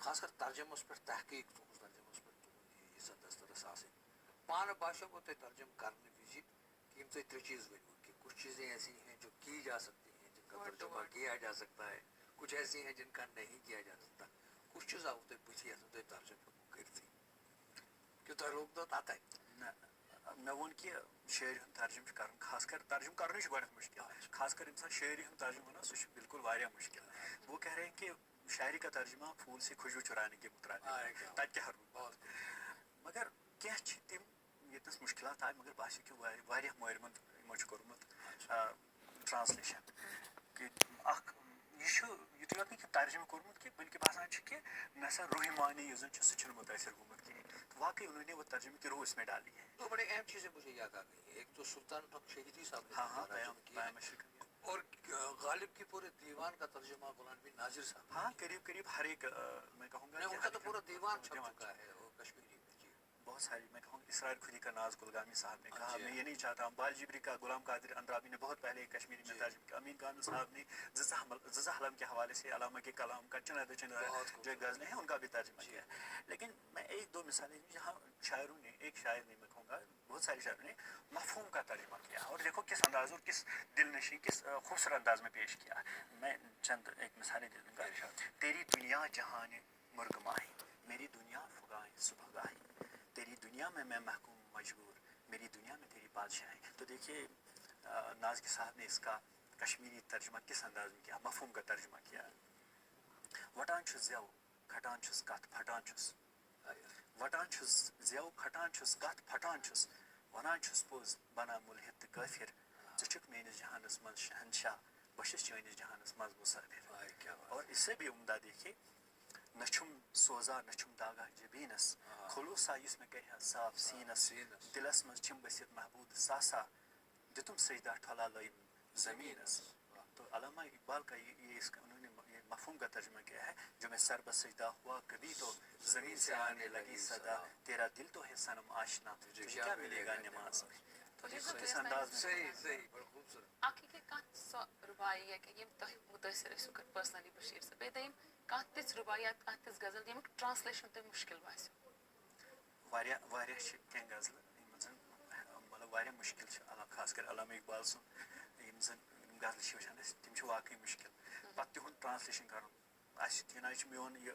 خاص کر ترجمہ پر تحقیق تو ترجمہ پر یہ دسترس آسے پان باشا کو ترجم کرنے وزٹ کہ ہم ترے چیز ورنو کہ کچھ چیزیں ایسی ہیں جو کی جا سکتی ہیں, جن کا ترجمہ کیا جا سکتا ہے, کچھ ایسی ہیں جن کا نہیں کیا جا سکتا. کچھ چیز آپ بتھی ترجمہ کرتی کہ تہ روک دو آتا ہے مےٚ ووٚن کہِ شٲعری ہُنٛد ترجمہٕ چھُ کَرُن, خاص کر ترجمہٕ کَرنُے چھُ گۄڈنٮ۪تھ مُشکل, خاص کر ییٚمہِ ساتہٕ شٲعری ہُنٛد ترجمہٕ وَنو سُہ چھُ بالکل واریاہ مُشکل. وہ کہہ رہے ہیں کہ شاعری کا ترجمہ پھول سے خوشبو چرانے کے مترادف, تَتہِ کیٛاہ روٗد, مگر کینٛہہ چھِ تِم ییٚتنَس مُشکلات آے, مگر باسیو کہِ واریاہ مٲرۍمُند یِمو چھُ کوٚرمُت ٹرٛانسلیشن. کہ اکھ یہ یُتُے یوت نہٕ کہِ ترجمہٕ کوٚرمُت کینٛہہ بلکہِ باسان چھُ کہ مےٚ سا روح مانی یُس زن چھُ سُہ چھُنہٕ مُتٲثر گوٚمُت کینٛہہ. تو واقعی انہوں نے وہ ترجمے کی روح اس میں ڈالی ہے. دو بڑے اہم چیزیں مجھے یاد آ گئی ہیں. ایک تو سلطان حق شہیدی صاحب نے ترجمہ کیا, اور غالب کی پورے دیوان کا ترجمہ غلام نبی ناظر صاحب. ہاں قریب قریب ہر ایک, میں کہوں گا ان کا تو پورا دیوان چھپ چکا ہے اور کشمیری میں. جی بہت ساری, میں کہوں گا اسرار خودی کا ناز گلگامی صاحب نے کہا, میں یہ نہیں چاہتا ہوں. بال جبری کا غلام قادر اندرابی نے بہت پہلے کشمیری میں ترجمہ کیا. امین کامل صاحب نے ززا حلم کے حوالے سے علامہ کے کلام کا چند جو غزلیں ہیں ان کا بھی ترجمہ کیا. لیکن میں ایک دو مثالیں جہاں شاعروں نے, ایک شاعر نے, میں کہوں گا بہت سارے شاعروں نے مفہوم کا ترجمہ کیا, اور دیکھو کس انداز اور کس دل نشیں, کس خوبصورت انداز میں پیش کیا. میں چند ایک مثالیں دے دوں گا. تیری دنیا جہان مرگ ماہی, میری دنیا فغائیں صبح گاہی, تیری دنیا میں محکوم مجبور, میری دنیا میں تیری بادشاہی. تو دیکھیے نازکی صاحب نے اس کا کشمیری ترجمہ کس انداز میں کیا, مفہوم کا ترجمہ کیا. وٹان چھُس زیو کھٹان چھُس کتھ پھٹان چھُس, وٹان چھُس زیو کھٹان چھُس کتھ پھٹان چھُس, ونان چھُس پوٚز بنان مُلحد تہٕ کٲفر, ژٕ چھُکھ میٲنِس جہانس منٛز شہنشاہ, بہٕ چھُس چٲنِس جہانس منٛز مُسافر. اور اس سے بھی عمدہ دیکھیے, نہ چھُم سوزا نہ چھُم داغا جبیٖنس, خلوصا یُس مےٚ کرِ ہا صاف سیٖنس, دلس منٛز چھِم بٔسِتھ محبوٗب ساسا, دِتُم سجدہ ٹھۄلا لٲیم زمیٖنس. تو علامہ اقبال اقبال کا یہ اس کا انہوں نے یہ مفہوم کا ترجمہ کیا ہے، جو میں سر بسجدہ ہوا کبھی تو زمین سے آنے لگی صدا، تیرا دل تو ہے صنم آشنا، تجھے کیا ملے گا نماز میں. تو اس انداز میں صحیح صحیح بڑا خوبصورت. اکھ کہ کانٛہہ سۄ رُبایی یا یِم تۄہہِ مُتٲثر ٲسِو پٔرسنلی بشیٖر صٲب، بیٚیہِ دوٚیِم کانٛہہ تِژھ رُبایی یا کانٛہہ تِژھ غزل ییٚمیُک ٹرانسلیشن تۄہہِ مُشکل باسیو. واریاہ چھِ کینٛہہ غزلہٕ یِمن زن مطلب واریاہ مُشکل چھِ، خاص کر علامہ اقبال سُنٛد یِم زن یِم غزلہٕ چھِ وٕچھان أسۍ تِم چھِ واقعی مُشکل. پتہٕ تِہُنٛد ٹرانسلیشن کرُن اَسہِ یہِ چھُ میون یہِ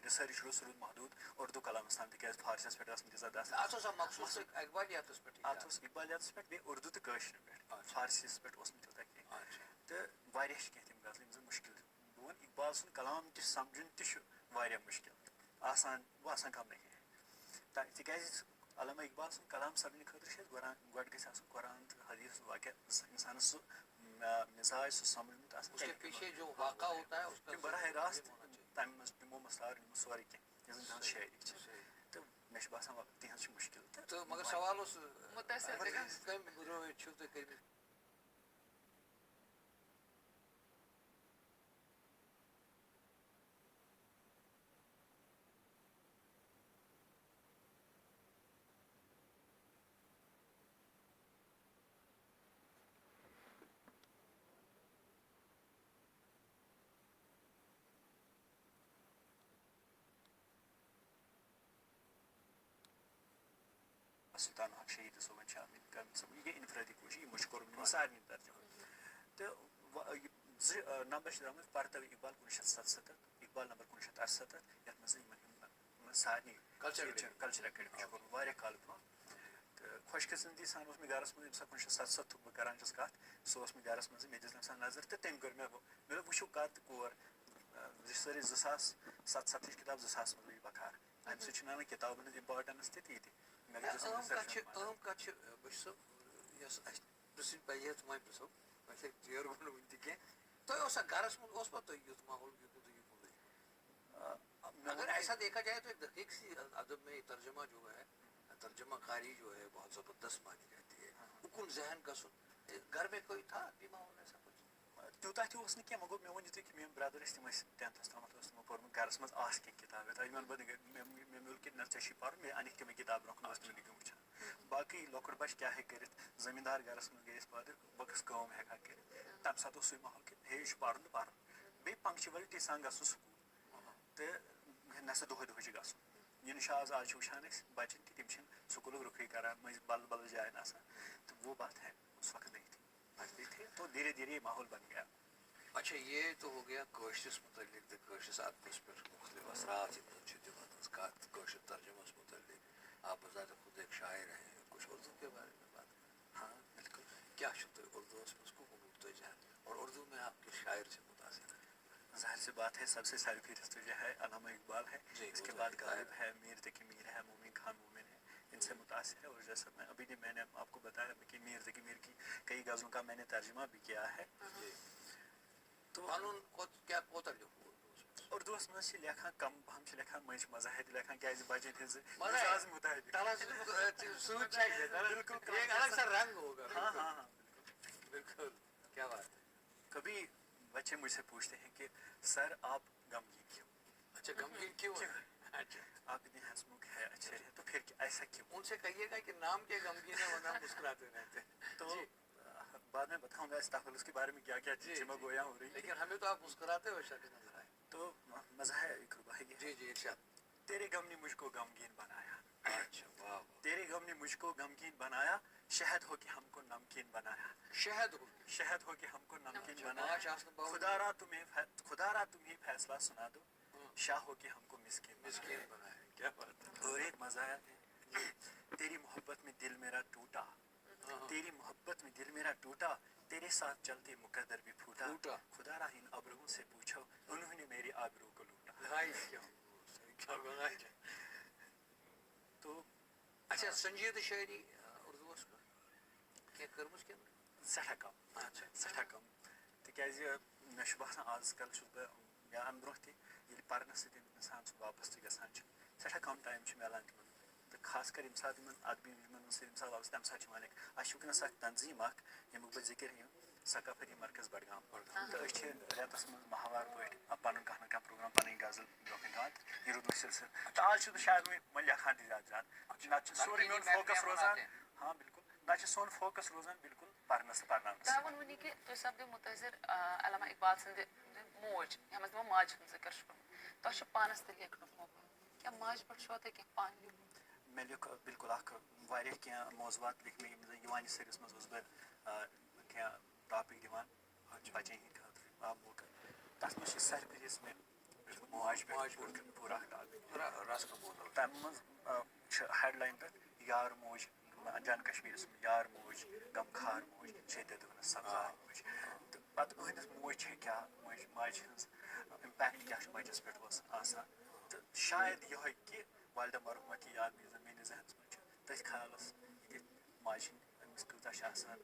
رِسٲرٕچ روٗد محدوٗد اردوٗ کلامس تام، تِکیٛازِ فارسیس پٮ۪ٹھ ٲس نہٕ تیٖژاہ دست. اتھ اوسا مخصوٗص اقبالیاتس پٮ۪ٹھ؟ اتھ اوس اقبالیاتس پٮ۪ٹھ بیٚیہِ اردوٗ تہٕ کٲشرِ پٮ۪ٹھ، فارسیس پٮ۪ٹھ اوس نہٕ تیوٗتاہ کینٛہہ. تہٕ واریاہ چھِ کینٛہہ تِم غزلہٕ یِم زن مُشکل چھِ. بہٕ وَنہٕ اقبال سُنٛد کلام تہِ سمجھُن تہِ چھُ واریاہ مُشکل، آسان کم نہٕ کینٛہہ. تِکیٛازِ علامہ اقبال سُنٛد کلام سمجھنہٕ خٲطرٕ چھِ اَسہِ گۄڈٕ گژھِ آسُن قرآن تہٕ حدیث واقعہ انسانس سُہ مزاج سُہ سمجھمُت آسان. تِم براہ راست تمہِ منٛز تِمو منٛز سارنٕے سورُے کینٛہہ یۄس زن تِہنٛز شٲعری چھِ. تہٕ مےٚ چھُ باسان تِہنٛز چھِ مُشکل. تہٕ مگر سوال اوس مُتٲثر تہِ گژھِ. کٔمۍ رٲوۍ چھِو تُہۍ کٔرمٕتۍ؟ سلطان حق شہید صٲبن چھِ آمٕتۍ کٔرمٕژ یہِ گٔے انفرٲدی کوٗشش، یِمو چھِ کوٚرمُت یِمن سارنٕے ترجمہ. تہٕ 2 نمبر چھِ درٛامٕتۍ پرتو اقبال 1977، اقبال نمبر 1978، یتھ منٛز یِمن سارنٕے کلچر اکیڈمی چھُ کوٚرمُت واریاہ کالہٕ برونٛہہ. تہٕ خۄش قسمتی سان اوس مےٚ گرس منٛز ییٚمہِ ساتہٕ 1977 بہٕ کران چھُس کتھ، سُہ اوس مےٚ گرس منٛزٕے. مےٚ دِژ تمہِ ساتہٕ نظر تہٕ تٔمۍ کٔر مےٚ دوٚپ وٕچھِو کتھ کور سٲری 2077 کِتاب 2000 منٛز گٔے بکار. امہِ سۭتۍ چھُ نہٕ کِتابن ہٕنٛز امپارٹنس تہِ تیٖتہِ. اہم کتھ چھِ بشیر صٲب یۄس اَسہِ پرژھٕنۍ پزِ ہے ژٕ وۄنۍ پرژھو وۄنۍ چھِ ژیر گوٚو نہٕ وٕنہِ تہِ کینٛہہ. تۄہہِ اوسا گرس منٛز اوس پتہٕ تۄہہِ یُتھ ماحول یُکُن تہٕ یُکُن نہیں؟ اگر ایسا دیکھا جائے تو ایک دقیق سی ادب میں ترجمہ جو ہے، ترجمہ کاری جو ہے بہت زبردست مانی جاتی ہے. اکن ذہن گژھُن گھر میں کوئی تھا بھی ماحول ایسا کچھ؟ تیوٗتاہ تہِ اوس نہٕ کینٛہہ. وۄنۍ گوٚو مےٚ ووٚن یِتھُے کہِ میٲنۍ برٛدر ٲسۍ تِم ٲسۍ 10تھس تامتھ اوس تِمو پوٚرمُت. گرس منٛز آسہٕ کینٛہہ کِتاب یتھ وۄنۍ وَنہٕ بہٕ مےٚ میوٗل کہِ نہ ژےٚ چھُے پرُن، مےٚ اَنِکھ تِمے کِتاب برونٛہہ کُن ٲس تِمن نِگہٕ وٕچھان. باقٕے لۄکُٹ بچہٕ کیٛاہ ہیٚکہِ کٔرِتھ، زٔمیٖندار گرس منٛز گٔے أسۍ پٲدٕ بہٕ کۄس کٲم ہٮ۪کہٕ ہا کٔرِتھ. تمہِ ساتہٕ اوس سُے ماحول کہِ ہے یہِ چھُ پرُن تہٕ پرُن، بیٚیہِ پنٛکچُوَلٹی سان گژھُن سکوٗل تہٕ نہ سا دۄہے چھُ گژھُن. یہِ نہٕ چھُ آز چھِ وٕچھان أسۍ بچن کہِ تِم چھِنہٕ سکوٗلُک رُخٕے کران، مٔنٛزۍ بدل جاین آسان. تہٕ وہ بات ہے اس وقت نہیں تھی، بچتے تھے تو دھیرے دھیرے یہ ماحول بن گیا. اچھا یہ تو ہو گیا کٲشرِس متعلق تہٕ کٲشرِس ادبس پٮ۪ٹھ مختلف اثرات یِم چھِ دِوان ہٕنٛز کتھ کٲشُر ترجمس متعلق. آپ بذات خود ایک شاعر ہیں، کچھ اردو کے بارے میں بات کریں؟ ہاں بالکل. کیا چھُ تۄہہِ اردوس منٛز کُکُن اردو ذہن اور اردو میں آپ کس شاعر سے متاثر ہیں؟ ظاہر سی بات ہے سب سے سرفہرست جو ہے علامہ اقبال ہے، اس کے بعد غالب ہے، میر تقی میر ہے، مومن خان مومن ہے. ان سے متاثر ہے. اور جیسا میں نے آپ کو بتایا کہ میر تقی میر کی کئی غزلوں کا میں نے ترجمہ بھی کیا ہے. تو کیا کوتاہ لیوٚکھوٕ اردوس منٛز چھِ لیکھان کم پہم چھِ لیکھان مٔنٛزۍ چھِ مزاحیہ تہِ لیکھان کیٛازِ بچن ہٕنٛز مزاج مطابق. بالکل ایک الگ سا رنگ ہوگا. ہاں ہاں ہاں بالکل. کیا بات ہے. کبھی بچے مجھ سے پوچھتے ہیں کہ سر آپ غمگین کیوں؟ اچھا غمگین کیوں ہے؟ اچھا آپ اتنے ہنسمکھ ہے، اچھے ہیں، تو پھر ایسا کیوں؟ ان سے کہیے گا کہ نام کے غمگین ہے ورنہ مسکراتے رہتے ہیں. تو بعد میں بتاؤں گا استغفر اس کے بارے میں کیا کیا چمک گویا ہو رہی. لیکن ہمیں تو آپ مسکراتے ہوئے شخص نظر آئے. تو مزہ ہے ایک رباعی ہے. جی ارشاد. تیرے غم نے مجھ کو غمگین بنایا. اچھا واہ. تیرے غم نے مجھ کو غمگین بنایا، شہد ہو کے ہم کو نمکین بنایا. شہد ہو کے ہم کو نمکین بنایا. خدا را تمہیں فیصلہ سنا دو، شاہ ہو کے ہم کو مسکین بنایا. کیا بات ہے. اور ایک مزہ ہے، تیری محبت میں دل میرا ٹوٹا، تیری محبت میں دل میرا ٹوٹا، تیرے ساتھ چلتے مقدر بھی پھوٹا. خدا را ان ابروؤں سے پوچھو، انہوں نے میری آبرو کو لوٹا. تو اچھا سنجیدٕ شاعری اردوس منٛز کینٛہہ کٔرمٕژ کِنہٕ؟ سٮ۪ٹھاہ کم. سٮ۪ٹھاہ کم. تِکیٛازِ مےٚ چھُ باسان آز کل چھُس بہٕ یا اَمہِ برونٛہہ تہِ ییٚلہِ پرنہٕ سۭتۍ اِنسان سُہ وابسطہٕ گژھان چھُ سٮ۪ٹھاہ کم ٹایم چھُ مِلان تِمن. تہٕ خاص کر ییٚمہِ ساتہٕ یِمن ادبی یِمن سۭتۍ ییٚمہِ ساتہٕ وابسطہٕ تَمہِ ساتہٕ چھِ وَنان اَسہِ چھُ وٕنکٮ۪نس اکھ تنظیٖم اکھ ییٚمیُک بہٕ ذِکر ہیٚیہِ ثقافتی مرکز بڈگام تو أسۍ چھِ رٮ۪تَس منٛز ماہوار پٲٹھۍ پَنُن کانٛہہ نَتہٕ کانٛہہ پروگرام پَنٕنۍ غزل برونٛہہ کُن دِوان یہِ روٗد وۄنۍ سِلسِلہٕ تہٕ آز چھُس بہٕ شاید وۄنۍ لیکھان تہِ زیادٕ زیادٕ نَتہٕ چھُ سورُے میون فوکَس روزان ہاں بالکل نَتہٕ چھُ سون فوکَس روزان بالکل پَرنَس تہٕ پَرناونَس. تۄہہِ ووٚنوٕ نہٕ کہِ تُہۍ سپدِو مُتٲثر علامہ اقبال سٕنٛدِ موج یَتھ منٛز تِمو ماجہِ ہُنٛد ذِکر چھُ کوٚرمُت تۄہہِ چھُ پانَس تہِ لیکھنُک موقعہٕ کیٛاہ ماجہِ پٮ۪ٹھ چھُوا تۄہہِ کینٛہہ پانہٕ لیوٗکھمُت؟ مےٚ لیوٗکھ بالکل اکھ واریاہ کینٛہہ موضوعات لیکھۍ مےٚ یِم زَن یِوان سٔرِس منٛز اوسُس بہٕ کینٛہہ ٹاپِک دِوان بَچَن ہِنٛدۍ خٲطرٕ موقعہٕ تَتھ منٛز چھِ ساروی کھۄتہٕ یُس مےٚ ماجہِ پٮ۪ٹھ پوٗرٕ اکھ ٹاپِک تَمہِ منٛز چھِ ہٮ۪ڈ لاین تَتھ یار موج جان کشمیٖرَس منٛز یار موج غمخار موج شیٚدِتھ سبزار موج تہٕ پَتہٕ أہٕنٛدِس موج چھےٚ کیٛاہ ماجہِ ہٕنٛز اِمپیکٹ کیٛاہ چھُ بَچَس پٮ۪ٹھ اوس آسان تہٕ شاید یِہوٚے کہِ والدہ مرحوٗما کی یاد یُس زَن میٛٲنِس ذہنَس منٛز چھُ تٔتھۍ خیالَس کہِ ماجہِ ہِنٛدۍ أمِس کۭژاہ چھِ آسان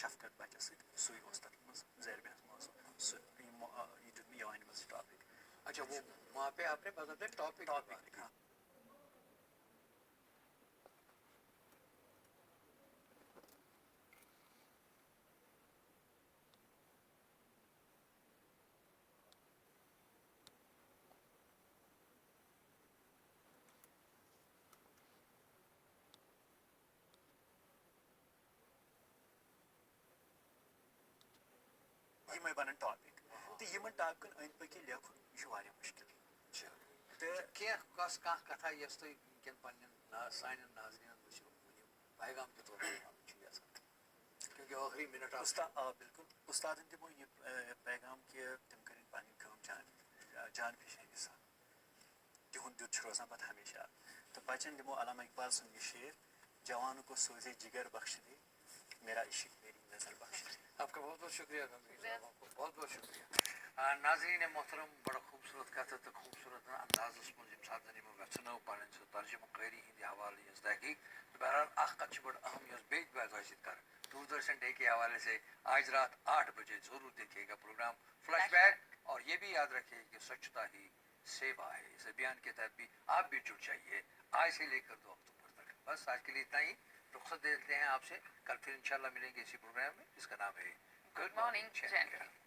شفقت بَچَس سۭتۍ سُے اوس تَتھ منٛز زیر بحث موضوٗع سُہ یہِ دیُت مےٚ یِوانہِ منٛز ٹاپِک. اچھا وہ وہاں پہ آپ نے بدل ٹاپک ہاں یِمے بَنن ٹاپِک تہٕ یِمن ٹاپِکن أنٛدۍ پٔکۍ لیکھُن یہِ چھُ واریاہ مُشکِل تہٕ کانٛہہ کتھا یۄس تُہۍ وٕنکٮ۪ن پننٮ۪ن سانٮ۪ن ناظریٖنن وٕچھِو ؤنِو پیغام کے طور پر وَنُن چھُ یژھان کیونکہِ ٲخری منٹ آ بالکل اُستادن دِمو یہِ پیغام کہِ تِم کٔرِنۍ پنٕنۍ کٲم جان فِشٲنی سان تِہُنٛد دیُت چھُ روزان پتہٕ ہمیشہ تہٕ بچن دِمو علامہ اقبال سُنٛد یہِ شعر جوانوں کو سوزے جگر بخش دے میرا عشق میری نظر بخش دے. آپ کا بہت بہت شکریہ آپ کو بہت بہت شکریہ ناظرین محترم بڑا خوبصورت کتھ تو خوبصورت اندازس مز یم سات زن یژھو پنن سہ ترجمہ کاری ہند حوالہ ہز تحقیق تو بہرحال اخ کت بڑ اہم یس بیٚیہِ تۄہہِ سۭتۍ کر دوردرشن ڈے کے حوالے سے آج رات 8 بجے ضرور دیکھیے گا پروگرام فلیش بیک اور یہ بھی یاد رکھیے کہ سوچھتا ہی سیوا ہے اس ابھیان کے تحت بھی آپ بھی جڑ جائیے آج سے لے کر 2 اکتوبر تک. بس آج کے لیے اتنا ہی رخصت دیتے ہیں آپ سے کل پھر انشاءاللہ ملیں گے اسی پروگرام میں جس کا نام ہے گڈ مارننگ.